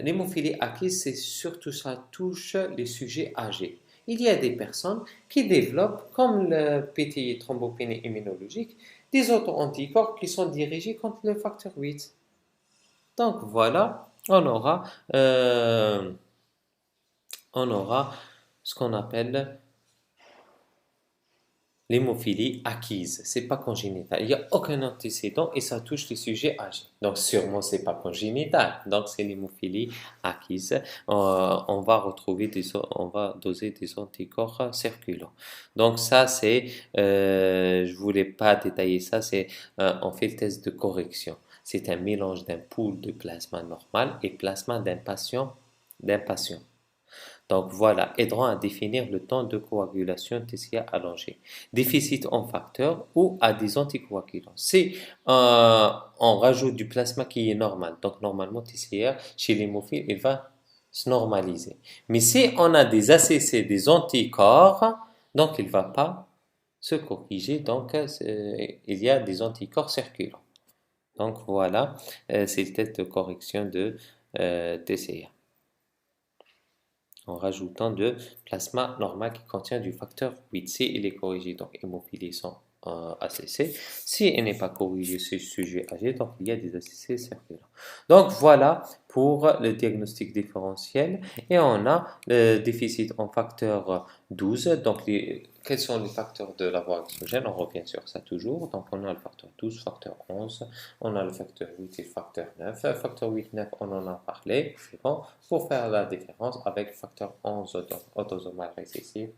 l'hémophilie acquise, c'est surtout ça touche les sujets âgés. Il y a des personnes qui développent, comme le PTI thrombopénie immunologique, des auto-anticorps qui sont dirigés contre le facteur 8. Donc voilà, on aura ce qu'on appelle l'hémophilie acquise. C'est pas congénital. Il n'y a aucun antécédent et ça touche les sujets âgés. Donc sûrement c'est pas congénital. Donc c'est l'hémophilie acquise. On va doser des anticorps circulants. Donc ça c'est, je voulais pas détailler ça. C'est on fait le test de correction. C'est un mélange d'un pool de plasma normal et plasma d'un patient. Donc voilà, aideront à définir le temps de coagulation TCA allongé, déficit en facteur ou à des anticoagulants. Si on rajoute du plasma qui est normal, donc normalement TCA chez l'hémophile, il va se normaliser. Mais si on a des ACC, des anticorps, donc il ne va pas se corriger, donc il y a des anticorps circulants. Donc voilà, c'est le test de correction de TCA. En rajoutant de plasma normal qui contient du facteur 8. Si il est corrigé, donc hémophilie sans ACC. Si il n'est pas corrigé, c'est sujet âgé, donc il y a des ACC circulants. Donc voilà pour le diagnostic différentiel. Et on a le déficit en facteur 12. Donc, quels sont les facteurs de la voie exogène? On revient sur ça toujours. Donc, on a le facteur 12, facteur 11, on a le facteur 8 et le facteur 9. Le facteur 8, 9, on en a parlé. C'est bon, pour faire la différence avec le facteur 11 autosomal récessif.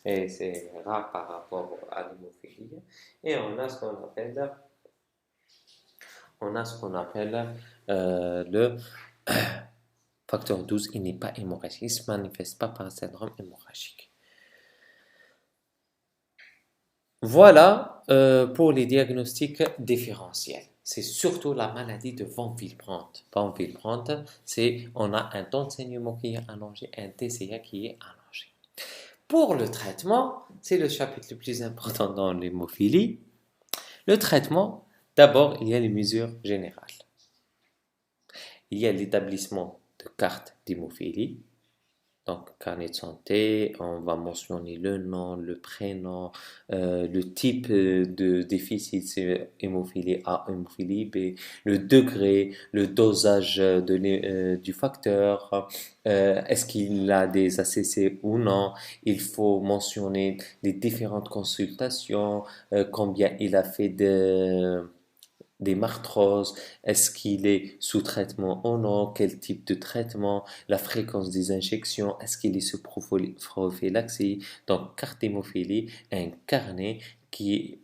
Et c'est rare par rapport à l'hémophilie. Et on a ce qu'on appelle le facteur 12, il n'est pas hémorragique, il ne se manifeste pas par un syndrome hémorragique. Voilà pour les diagnostics différentiels. C'est surtout la maladie de Van Willebrand. Van Willebrand, c'est on a un temps de saignement qui est allongé, un TCA qui est allongé. Pour le traitement, c'est le chapitre le plus important dans l'hémophilie. Le traitement, d'abord, il y a les mesures générales. Il y a l'établissement de cartes d'hémophilie. Donc, carnet de santé, on va mentionner le nom, le prénom, le type de déficit, c'est hémophilie A, hémophilie B, le degré, le dosage du facteur, est-ce qu'il a des ACC ou non. Il faut mentionner les différentes consultations, combien il a fait des marthroses, est-ce qu'il est sous traitement ou non, quel type de traitement, la fréquence des injections, est-ce qu'il est sous prophylaxie. Donc, carte hémophilie, un carnet qui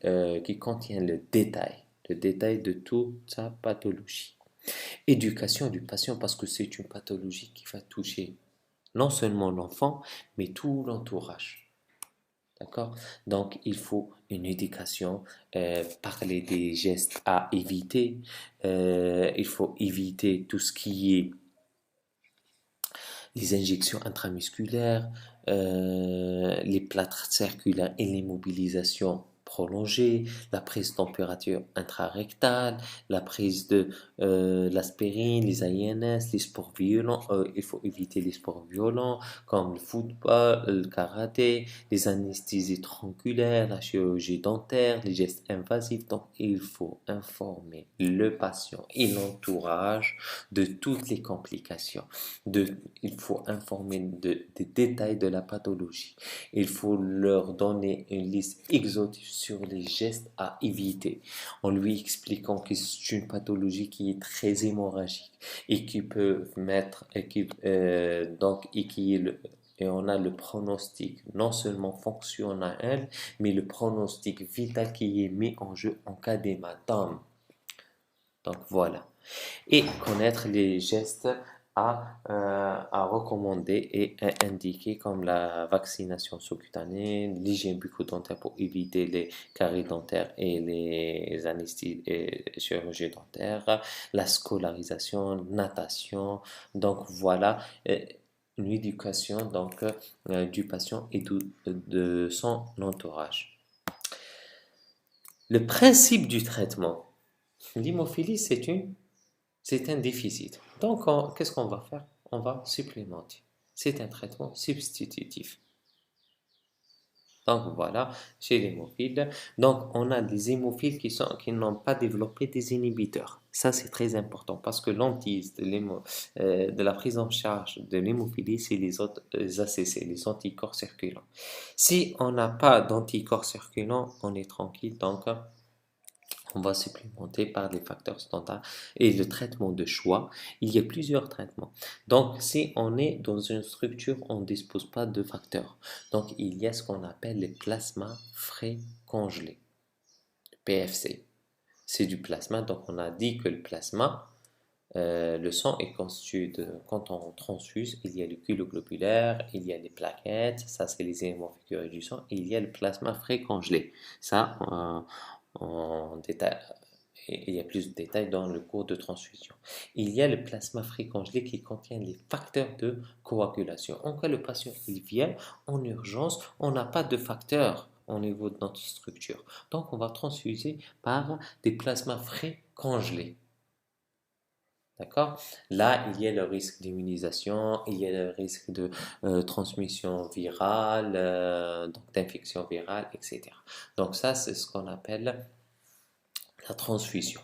contient le détail de toute sa pathologie. Éducation du patient parce que c'est une pathologie qui va toucher non seulement l'enfant, mais tout l'entourage. D'accord? Donc, il faut une éducation, parler des gestes à éviter. Il faut éviter tout ce qui est les injections intramusculaires, les plâtres circulaires et les mobilisations prolongées, la prise de température intrarectale, la prise de l'aspirine, les INS, les sports violents. Il faut éviter les sports violents comme le football, le karaté, les anesthésies tronculaires, la chirurgie dentaire, les gestes invasifs. Donc, il faut informer le patient et l'entourage de toutes les complications. Il faut informer des détails de la pathologie. Il faut leur donner une liste exhaustive sur les gestes à éviter, en lui expliquant que c'est une pathologie qui est très hémorragique et qui peut mettre, et on a le pronostic non seulement fonctionnel, mais le pronostic vital qui est mis en jeu en cas d'hématome. Donc voilà. Et connaître les gestes à recommander et à indiquer comme la vaccination sous-cutanée, l'hygiène bucco-dentaire pour éviter les caries dentaires et les anesthésies et chirurgies dentaires, la scolarisation, natation. Donc voilà une éducation donc, du patient et de son entourage. Le principe du traitement. L'hémophilie, c'est un déficit. Donc, qu'est-ce qu'on va faire? On va supplémenter. C'est un traitement substitutif. Donc, voilà, chez l'hémophile. Donc, on a des hémophiles qui n'ont pas développé des inhibiteurs. Ça, c'est très important parce que l'antise de la prise en charge de l'hémophilie, c'est les ACC, les anticorps circulants. Si on n'a pas d'anticorps circulants, on est tranquille. Donc, on va supplémenter par des facteurs standards et le traitement de choix. Il y a plusieurs traitements. Donc, si on est dans une structure, on ne dispose pas de facteurs. Donc, il y a ce qu'on appelle les plasmas frais congelés, PFC. C'est du plasma. Donc, on a dit que le plasma, le sang est constitué de, quand on transfuse, il y a le culot globulaire, il y a les plaquettes, ça c'est les éléments figurés du sang, et il y a le plasma frais congelé. Ça, en détail, il y a plus de détails dans le cours de transfusion. Il y a le plasma frais congelé qui contient les facteurs de coagulation. En cas le patient il vient en urgence, on n'a pas de facteur au niveau de notre structure. Donc on va transfuser par des plasmas frais congelés. D'accord? Là, il y a le risque d'immunisation, il y a le risque de transmission virale, donc d'infection virale, etc. Donc ça, c'est ce qu'on appelle la transfusion.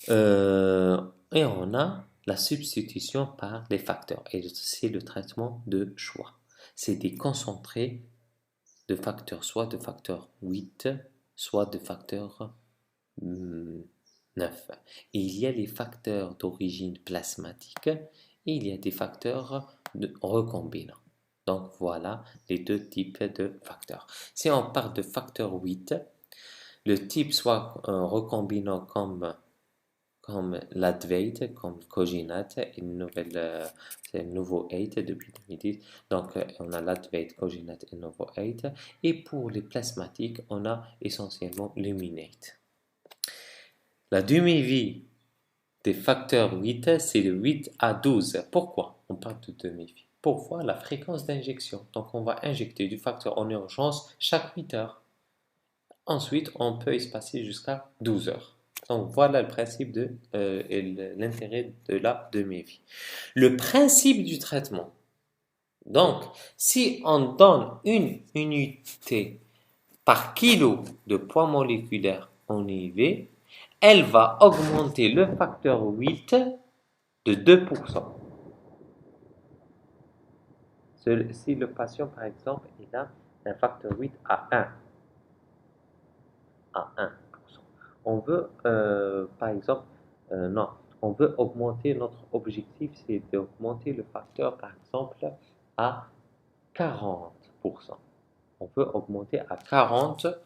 Et on a la substitution par les facteurs. Et c'est le traitement de choix. C'est des concentrés de facteurs, soit de facteur 8, soit de facteur 9. Et il y a les facteurs d'origine plasmatique et il y a des facteurs recombinants. Donc voilà les deux types de facteurs. Si on parle de facteur 8, le type soit recombinant comme l'Advait, comme Coginate, c'est le nouveau 8 depuis 2010. Donc, on a l'Advait, Coginate et nouveau 8. Et pour les plasmatiques, on a essentiellement Luminate. La demi-vie des facteurs 8, c'est de 8 à 12. Pourquoi on parle de demi-vie? Pour voir la fréquence d'injection. Donc, on va injecter du facteur en urgence chaque 8 heures. Ensuite, on peut espacer jusqu'à 12 heures. Donc, voilà le principe et l'intérêt de la demi-vie. Le principe du traitement. Donc, si on donne une unité par kilo de poids moléculaire en IV, elle va augmenter le facteur 8 de 2%. Si le patient, par exemple, il a un facteur 8 à 1, à 1%. On veut, par exemple, non, on veut augmenter, notre objectif, c'est d'augmenter le facteur, par exemple, à 40%. On veut augmenter à 40%.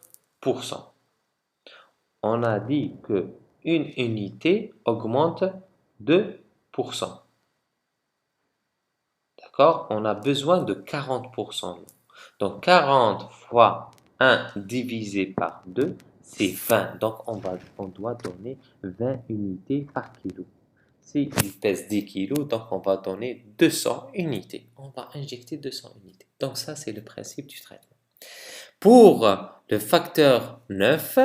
On a dit que une unité augmente 2%. D'accord? On a besoin de 40%. Donc 40 fois 1 divisé par 2, c'est 20. Donc on doit donner 20 unités par kilo. Si il pèse 10 kg, donc on va donner 200 unités. On va injecter 200 unités. Donc ça, c'est le principe du traitement. Pour le facteur 9,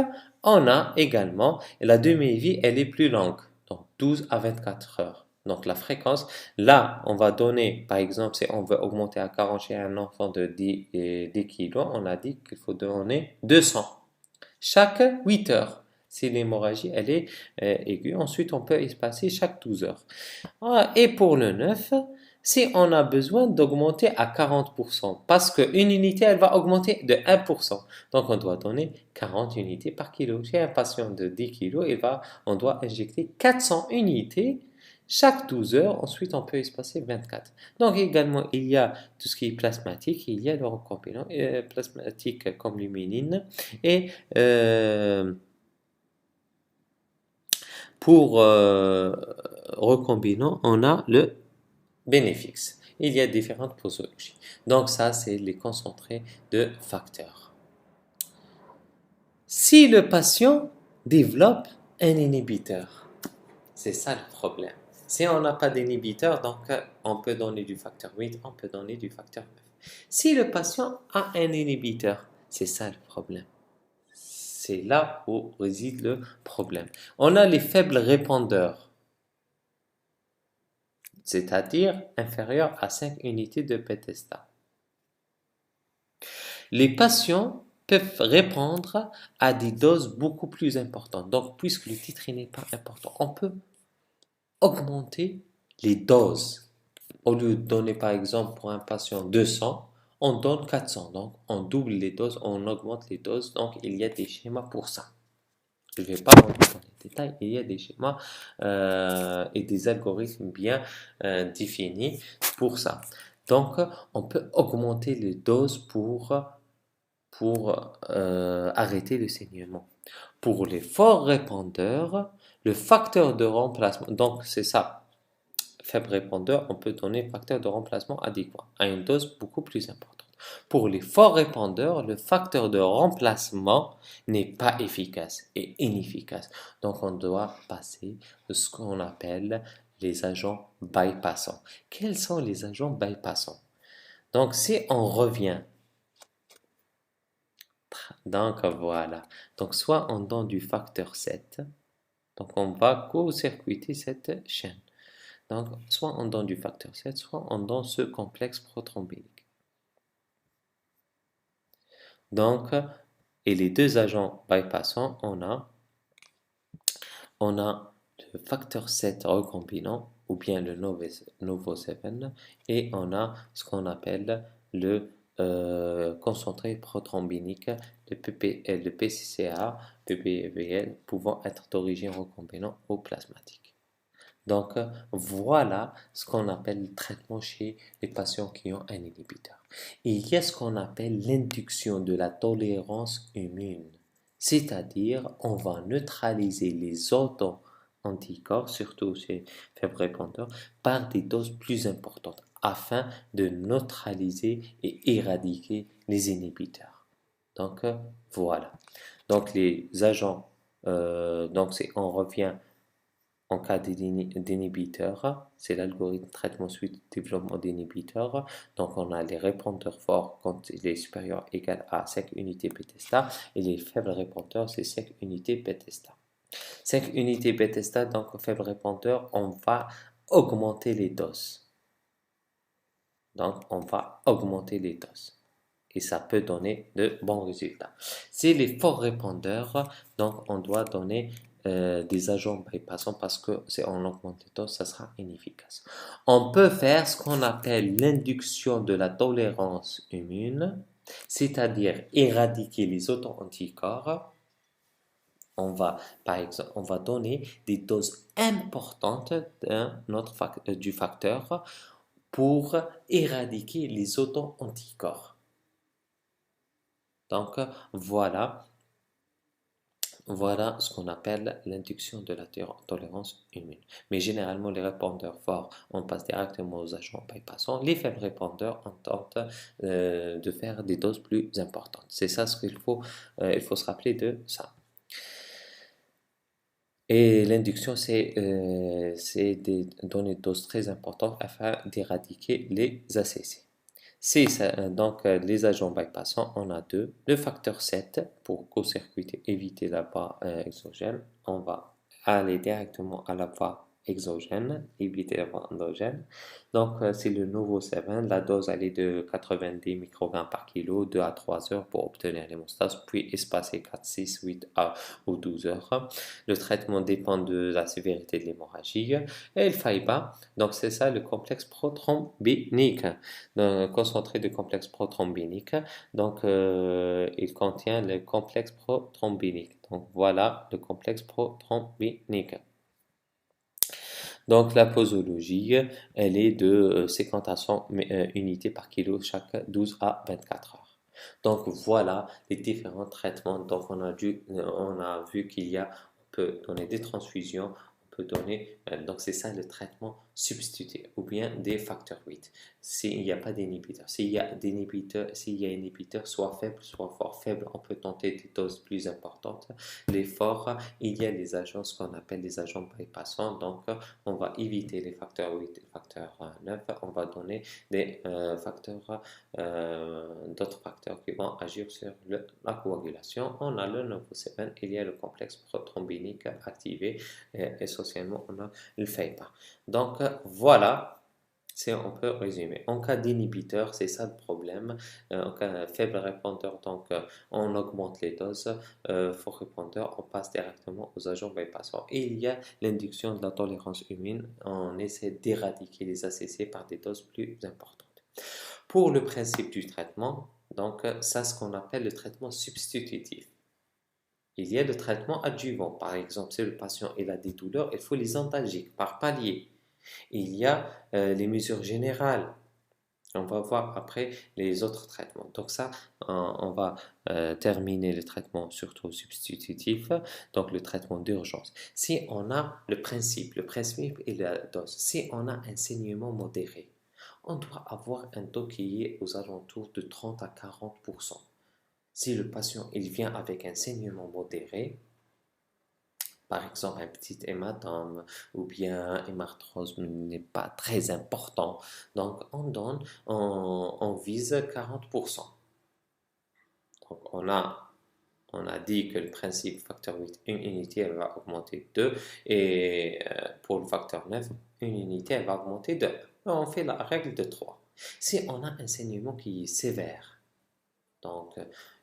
on a également la demi-vie, elle est plus longue, donc 12 à 24 heures. Donc la fréquence, là, on va donner, par exemple, si on veut augmenter à 40 chez un enfant de 10 kg, on a dit qu'il faut donner 200 chaque 8 heures. Si l'hémorragie, elle est aiguë, ensuite on peut espacer chaque 12 heures. Et pour le 9, si on a besoin d'augmenter à 40%, parce qu'une unité, elle va augmenter de 1%. Donc, on doit donner 40 unités par kilo. Chez un patient de 10 kg, on doit injecter 400 unités chaque 12 heures. Ensuite, on peut espacer 24. Donc, également, il y a tout ce qui est plasmatique. Il y a le recombinant plasmatique comme luminine. Et pour recombinant, on a le bénéfice. Il y a différentes posologies. Donc ça, c'est les concentrés de facteurs. Si le patient développe un inhibiteur, c'est ça le problème. Si on n'a pas d'inhibiteur, donc on peut donner du facteur 8, on peut donner du facteur 9. Si le patient a un inhibiteur, c'est ça le problème. C'est là où réside le problème. On a les faibles répondeurs, c'est-à-dire inférieurs à 5 unités de Bethesda. Les patients peuvent répondre à des doses beaucoup plus importantes. Donc, puisque le titre n'est pas important, on peut augmenter les doses. Au lieu de donner, par exemple, pour un patient 200, on donne 400. Donc, on double les doses, on augmente les doses. Donc, il y a des schémas pour ça. Je ne vais pas rentrer dans les détails. Il y a des schémas et des algorithmes bien définis pour ça. Donc, on peut augmenter les doses pour arrêter le saignement. Pour les forts répondeurs, le facteur de remplacement, donc c'est ça, faible répondeur, on peut donner facteur de remplacement adéquat à une dose beaucoup plus importante. Pour les forts répondeurs, le facteur de remplacement n'est pas efficace et inefficace. Donc on doit passer de ce qu'on appelle les agents bypassants. Quels sont les agents bypassants? Donc si on revient, donc voilà, donc soit on donne du facteur 7, donc on va court-circuiter cette chaîne. Donc soit on donne du facteur 7, soit on donne ce complexe prothrombique. Donc, et les deux agents bypassants, on a le facteur 7 recombinant ou bien le Novo 7 et on a ce qu'on appelle le concentré prothrombinique, le PCCA, PPVL pouvant être d'origine recombinant ou plasmatique. Donc, voilà ce qu'on appelle le traitement chez les patients qui ont un inhibiteur. Il y a ce qu'on appelle l'induction de la tolérance immune, c'est-à-dire on va neutraliser les auto-anticorps, surtout chez faibles répondeurs, par des doses plus importantes afin de neutraliser et éradiquer les inhibiteurs. Donc, voilà. Donc, les agents, on revient en cas d'inhibiteur, c'est l'algorithme traitement suite développement d'inhibiteur. Donc, on a les répondeurs forts quand il est supérieur ou égal à 5 unités bêta et les faibles répondeurs, c'est 5 unités bêta. 5 unités bêta, donc faible répondeur, on va augmenter les doses. Donc, on va augmenter les doses. Et ça peut donner de bons résultats. C'est les forts répondeurs, donc on doit donner des agents bypassants parce que si on augmente les doses, ça sera inefficace. On peut faire ce qu'on appelle l'induction de la tolérance immune, c'est-à-dire éradiquer les auto-anticorps. Par exemple, on va donner des doses importantes du facteur pour éradiquer les auto-anticorps. Donc, voilà ce qu'on appelle l'induction de la tolérance immune. Mais généralement, les répondeurs forts, on passe directement aux agents bypassants. Les faibles répondeurs, on tente de faire des doses plus importantes. C'est ça ce qu'il faut se rappeler de ça. Et l'induction, c'est de donner des doses très importantes afin d'éradiquer les ACC. Donc, les agents bypassants, on a deux. Le facteur 7 pour court-circuiter, éviter la voie exogène. On va aller directement à la voie exogène, éviter la voie endogène. Donc, c'est le Novo 7. La dose, elle est de 90 microgrammes par kilo, 2 à 3 heures pour obtenir l'hémostase, puis espacer 4, 6, 8 ou 12 heures. Le traitement dépend de la sévérité de l'hémorragie et il faille pas. Donc, c'est ça le complexe prothrombinique, concentré de complexe prothrombinique. Donc, il contient le complexe prothrombinique. Donc, voilà le complexe prothrombinique. Donc, la posologie, elle est de 50 à 100 unités par kilo chaque 12 à 24 heures. Donc, voilà les différents traitements. Donc, on a vu on peut donner des transfusions, on peut donner, donc c'est ça le traitement substitué, ou bien des facteurs 8, s'il n'y a pas d'inhibiteur. S'il y a inhibiteur, soit faible, soit fort. Faible, on peut tenter des doses plus importantes. Les forts, il y a les agents, ce qu'on appelle les agents bypassants. Donc, on va éviter les facteurs 8 et les facteurs 9. On va donner des d'autres facteurs qui vont agir sur la coagulation. On a le Novo 7, il y a le complexe prothrombinique activé et essentiellement on a le FAIPA. Donc voilà, on peut résumer. En cas d'inhibiteur, c'est ça le problème. En cas de faible répondeur, donc on augmente les doses. Fort répondeur, on passe directement aux agents bypassants. Et il y a l'induction de la tolérance immune. On essaie d'éradiquer les ACC par des doses plus importantes. Pour le principe du traitement, donc ça, ce qu'on appelle le traitement substitutif. Il y a le traitement adjuvant. Par exemple, si le patient a des douleurs, il faut les antalgiques par palier. Il y a les mesures générales. On va voir après les autres traitements. Donc ça, on va terminer le traitement surtout substitutif, donc le traitement d'urgence. Si on a le principe et la dose, si on a un saignement modéré, on doit avoir un taux qui est aux alentours de 30 à 40%. Si le patient vient avec un saignement modéré, par exemple un petit hématome ou bien hémarthrose n'est pas très important, donc on vise 40%. Donc on a dit que le principe facteur 8, une unité, elle va augmenter 2 et pour le facteur 9, une unité, elle va augmenter 2. On fait la règle de 3. Si on a un saignement qui est sévère, donc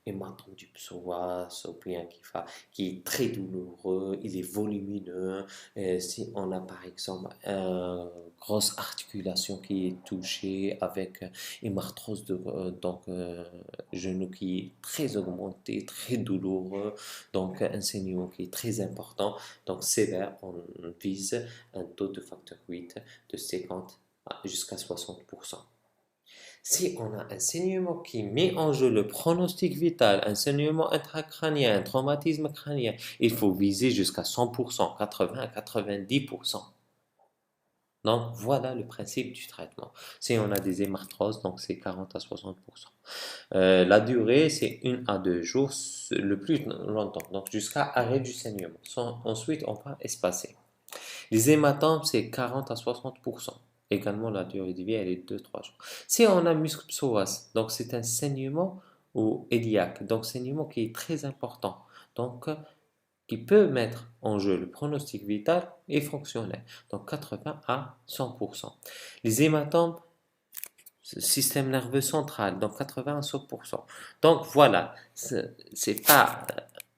hématome du psoas, ou bien qui est très douloureux, il est volumineux. Si on a par exemple une grosse articulation qui est touchée avec une arthrose genou qui est très augmenté, très douloureux, donc un saignement qui est très important, donc sévère, on vise un taux de facteur 8 de 50 jusqu'à 60%. Si on a un saignement qui met en jeu le pronostic vital, un saignement intracrânien, un traumatisme crânien, il faut viser jusqu'à 100%, 80 à 90%. Donc, voilà le principe du traitement. Si on a des hémarthroses, donc c'est 40 à 60%. La durée, c'est 1 à 2 jours, le plus longtemps, donc jusqu'à arrêt du saignement. Ensuite, on va espacer. Les hématomes, c'est 40 à 60%. Également, la durée de vie, elle est de 3 jours. Si on a muscle psoas, donc c'est un saignement ou iliaque, donc saignement qui est très important, donc qui peut mettre en jeu le pronostic vital et fonctionnel, donc 80 à 100%. Les hématomes, système nerveux central, donc 80 à 100%. Donc voilà, c'est pas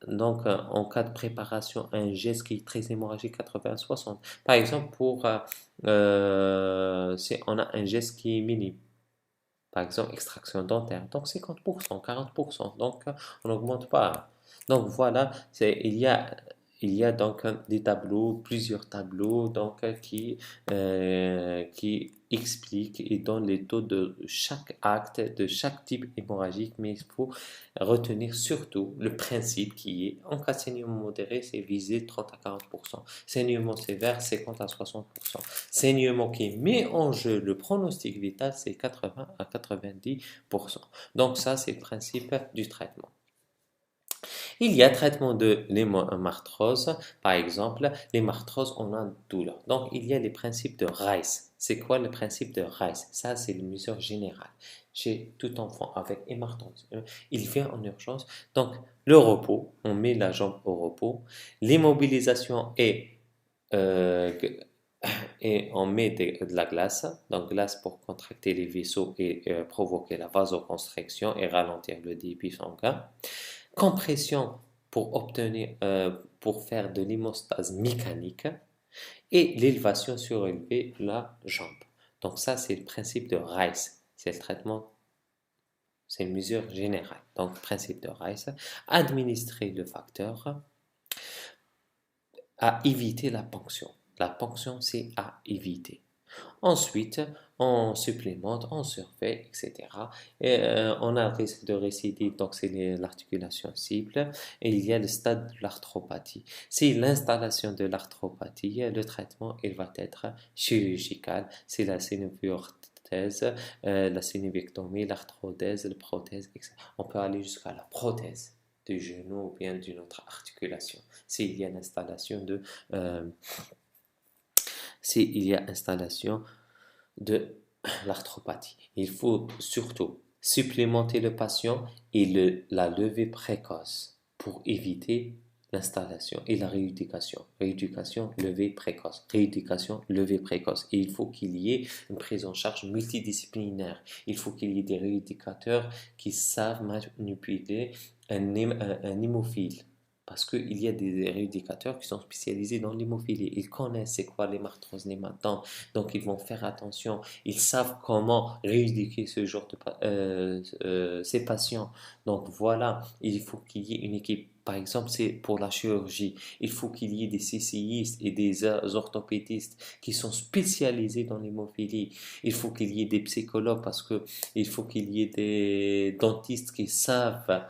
donc en cas de préparation un geste qui est très hémorragique 80 à 60. Par exemple si on a un geste qui est minime, par exemple extraction dentaire, donc 50%, 40%, donc on n'augmente pas. Donc voilà, il y a donc des tableaux, plusieurs tableaux donc qui expliquent et donnent les taux de chaque acte, de chaque type hémorragique, mais il faut retenir surtout le principe qui est en cas de saignement modéré, c'est viser 30 à 40%. Saignement sévère, 50 à 60%. Saignement qui met en jeu le pronostic vital, c'est 80 à 90%. Donc ça, c'est le principe du traitement. Il y a traitement de l'hémarthrose. Par exemple, l'hémarthrose, on a une douleur. Donc, il y a les principes de Rice. C'est quoi le principe de Rice? Ça, c'est une mesure générale. Chez tout enfant avec hémarthrose, il vient en urgence. Donc, le repos, on met la jambe au repos. L'immobilisation euh, et on met de la glace, donc glace pour contracter les vaisseaux et provoquer la vasoconstriction et ralentir le débit sanguin. Compression pour faire de l'hémostase mécanique et l'élévation surélevée la jambe. Donc ça, c'est le principe de Rice. C'est le traitement, c'est une mesure générale. Donc, principe de Rice, administrer le facteur à éviter la ponction. La ponction, c'est à éviter. Ensuite, on supplémente, on surveille, etc. Et on a le risque de récidive, donc c'est l'articulation cible. Et il y a le stade de l'arthropathie. C'est l'installation de l'arthropathie, le traitement, il va être chirurgical. C'est la synovioorthèse, la synovectomie, l'arthrodèse, la prothèse, etc. On peut aller jusqu'à la prothèse du genou ou bien d'une autre articulation. S'il y a l'installation euh, s'il y a installation de l'arthropathie. Il faut surtout supplémenter le patient et la levée précoce pour éviter l'installation et la rééducation. Rééducation, levée précoce. Rééducation, levée précoce. Et il faut qu'il y ait une prise en charge multidisciplinaire. Il faut qu'il y ait des rééducateurs qui savent manipuler un hémophile. Parce qu'il y a des rééducateurs qui sont spécialisés dans l'hémophilie. Ils connaissent c'est quoi les l'hémarthrose, l'hématome. Donc, ils vont faire attention. Ils savent comment rééduquer ce genre ces patients. Donc, voilà, il faut qu'il y ait une équipe. Par exemple, c'est pour la chirurgie. Il faut qu'il y ait des CCIistes et des orthopédistes qui sont spécialisés dans l'hémophilie. Il faut qu'il y ait des psychologues parce que il faut qu'il y ait des dentistes qui savent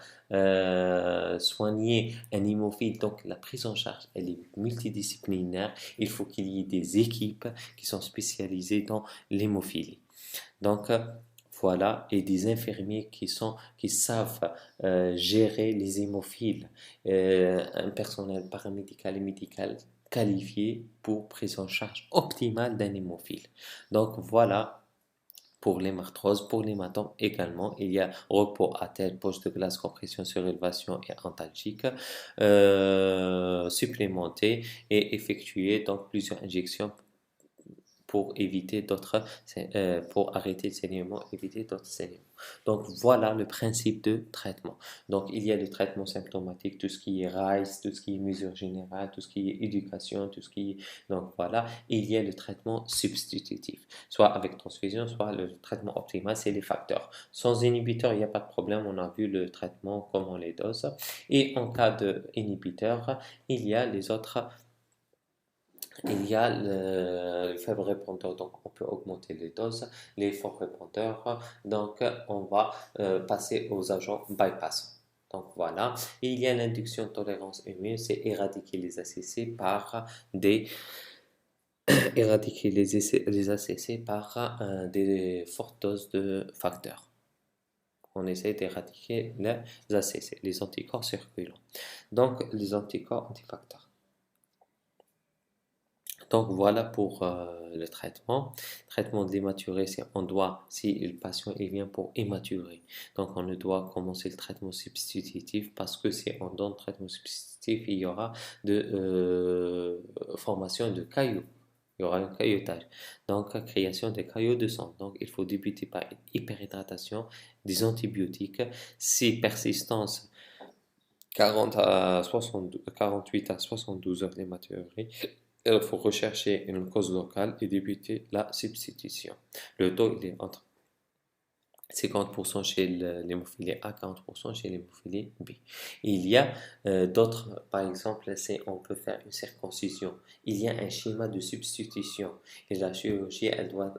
soigner un hémophile. Donc la prise en charge, elle est multidisciplinaire. Il faut qu'il y ait des équipes qui sont spécialisées dans l'hémophilie. Donc voilà, et des infirmiers qui savent gérer les hémophiles, un personnel paramédical et médical qualifié pour prise en charge optimale d'un hémophile. Donc voilà pour l'hémarthrose, pour l'hématome également, il y a repos à terre, poche de glace, compression, surélévation et antalgique supplémenté et effectuer donc plusieurs injections pour éviter pour arrêter le saignement, éviter d'autres saignements. Donc voilà le principe de traitement. Donc il y a le traitement symptomatique, tout ce qui est RICE, tout ce qui est mesure générale, tout ce qui est éducation, tout ce qui est... Donc voilà, et il y a le traitement substitutif, soit avec transfusion, soit le traitement optimal, c'est les facteurs. Sans inhibiteur, il n'y a pas de problème, on a vu le traitement, comment les doses. Et en cas d'inhibiteur, il y a les autres, il y a le faible répondeur, donc on peut augmenter les doses, les forts répondeurs, donc on va passer aux agents bypass. Donc voilà, et il y a l'induction de tolérance immune, c'est éradiquer les ACC par des éradiquer les ACC par des fortes doses de facteurs. On essaie d'éradiquer les ACC, les anticorps circulants. Donc les anticorps antifacteurs. Donc voilà pour le traitement. Traitement de l'hématurée, c'est on doit, si le patient il vient pour hématurer, donc on ne doit commencer le traitement substitutif parce que si on donne le traitement substitutif, il y aura de formation de caillots. Il y aura un caillotage. Donc, création des caillots de sang. Donc, il faut débuter par hyperhydratation, des antibiotiques. Si persistance 48 à 72 heures d'hématurie, il faut rechercher une cause locale et débuter la substitution. Le taux il est entre 50% chez l'hémophilie A, 40% chez l'hémophilie B. Il y a d'autres, par exemple, on peut faire une circoncision. Il y a un schéma de substitution et la chirurgie, elle doit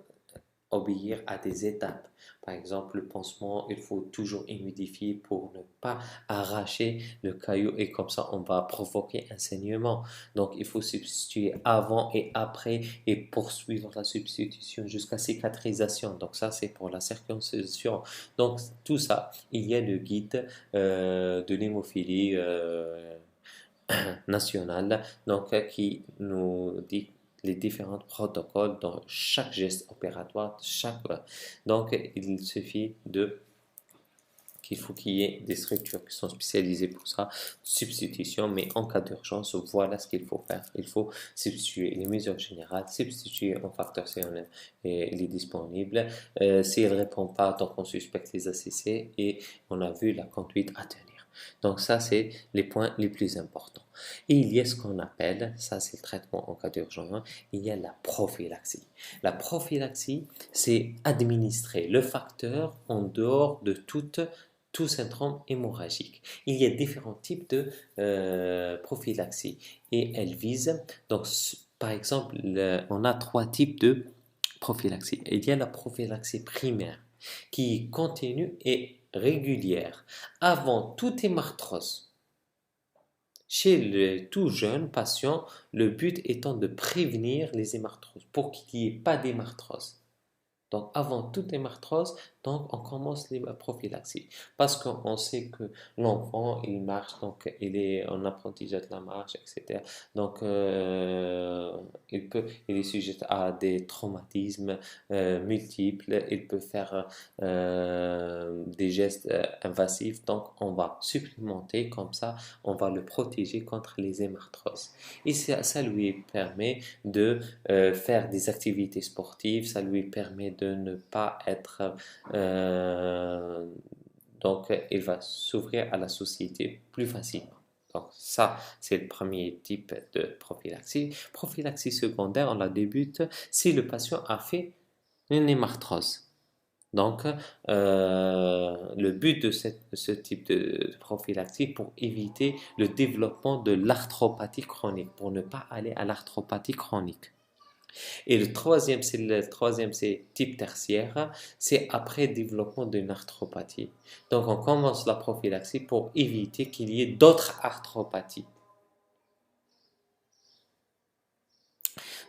obéir à des étapes. Par exemple, le pansement, il faut toujours humidifier pour ne pas arracher le caillou et comme ça, on va provoquer un saignement. Donc, il faut substituer avant et après et poursuivre la substitution jusqu'à cicatrisation. Donc, ça, c'est pour la circoncision. Donc, tout ça, il y a le guide de l'hémophilie nationale donc, qui nous dit les différents protocoles dans chaque geste opératoire, donc il suffit qu'il faut qu'il y ait des structures qui sont spécialisées pour ça, substitution, mais en cas d'urgence, voilà ce qu'il faut faire. Il faut substituer les mesures générales, substituer un facteur si il est disponible. S'il ne répond pas, donc on suspecte les ACC et on a vu la conduite à tenir. Donc ça, c'est les points les plus importants. Et il y a ce qu'on appelle, ça c'est le traitement en cas d'urgence, il y a la prophylaxie. La prophylaxie, c'est administrer le facteur en dehors de tout syndrome hémorragique. Il y a différents types de prophylaxie et elles visent, donc par exemple, on a trois types de prophylaxie. Il y a la prophylaxie primaire qui est continue et régulière avant toute hémarthrose. Chez le tout jeune patient, le but étant de prévenir les hémarthroses pour qu'il n'y ait pas d'hémarthrose. Donc, avant toute hémarthrose, donc on commence les prophylaxies. Parce qu'on sait que l'enfant, il marche, donc il est en apprentissage de la marche, etc. Donc, il est sujet à des traumatismes multiples. Il peut faire des gestes invasifs. Donc, on va supplémenter comme ça, on va le protéger contre les hémarthroses. Et ça lui permet de faire des activités sportives, ça lui permet de ne pas être... donc, il va s'ouvrir à la société plus facilement. Donc, ça, c'est le premier type de prophylaxie. Prophylaxie secondaire, on la débute si le patient a fait une hémarthrose. Donc, le but de ce type de prophylaxie pour éviter le développement de l'arthropathie chronique, pour ne pas aller à l'arthropathie chronique. Et le troisième, c'est type tertiaire, c'est après développement d'une arthropathie. Donc, on commence la prophylaxie pour éviter qu'il y ait d'autres arthropathies.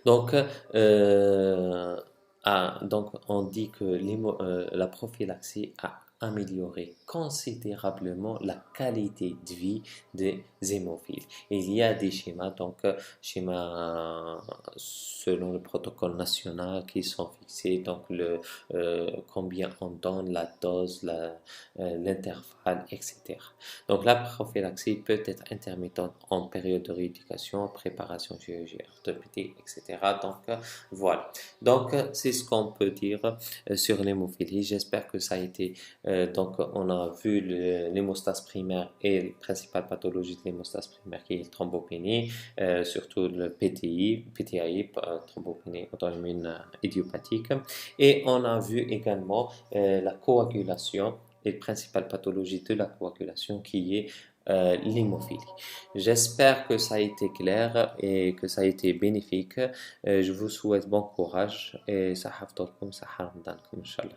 Donc, donc on dit que la prophylaxie améliorer considérablement la qualité de vie des hémophiles. Il y a des schémas, donc schémas selon le protocole national qui sont fixés, donc combien on donne, la dose, l'intervalle, etc. Donc la prophylaxie peut être intermittente en période de rééducation, préparation chirurgie orthopédique, etc. Donc voilà. Donc c'est ce qu'on peut dire sur l'hémophilie. J'espère que ça a été donc, on a vu l'hémostase primaire et la principale pathologie de l'hémostase primaire qui est la thrombopénie, surtout le PTI, thrombopénie auto-immune idiopathique. Et on a vu également la coagulation et la principale pathologie de la coagulation qui est l'hémophilie. J'espère que ça a été clair et que ça a été bénéfique. Je vous souhaite bon courage et ça hafdalkum, ça harmdankum, Inch'Allah.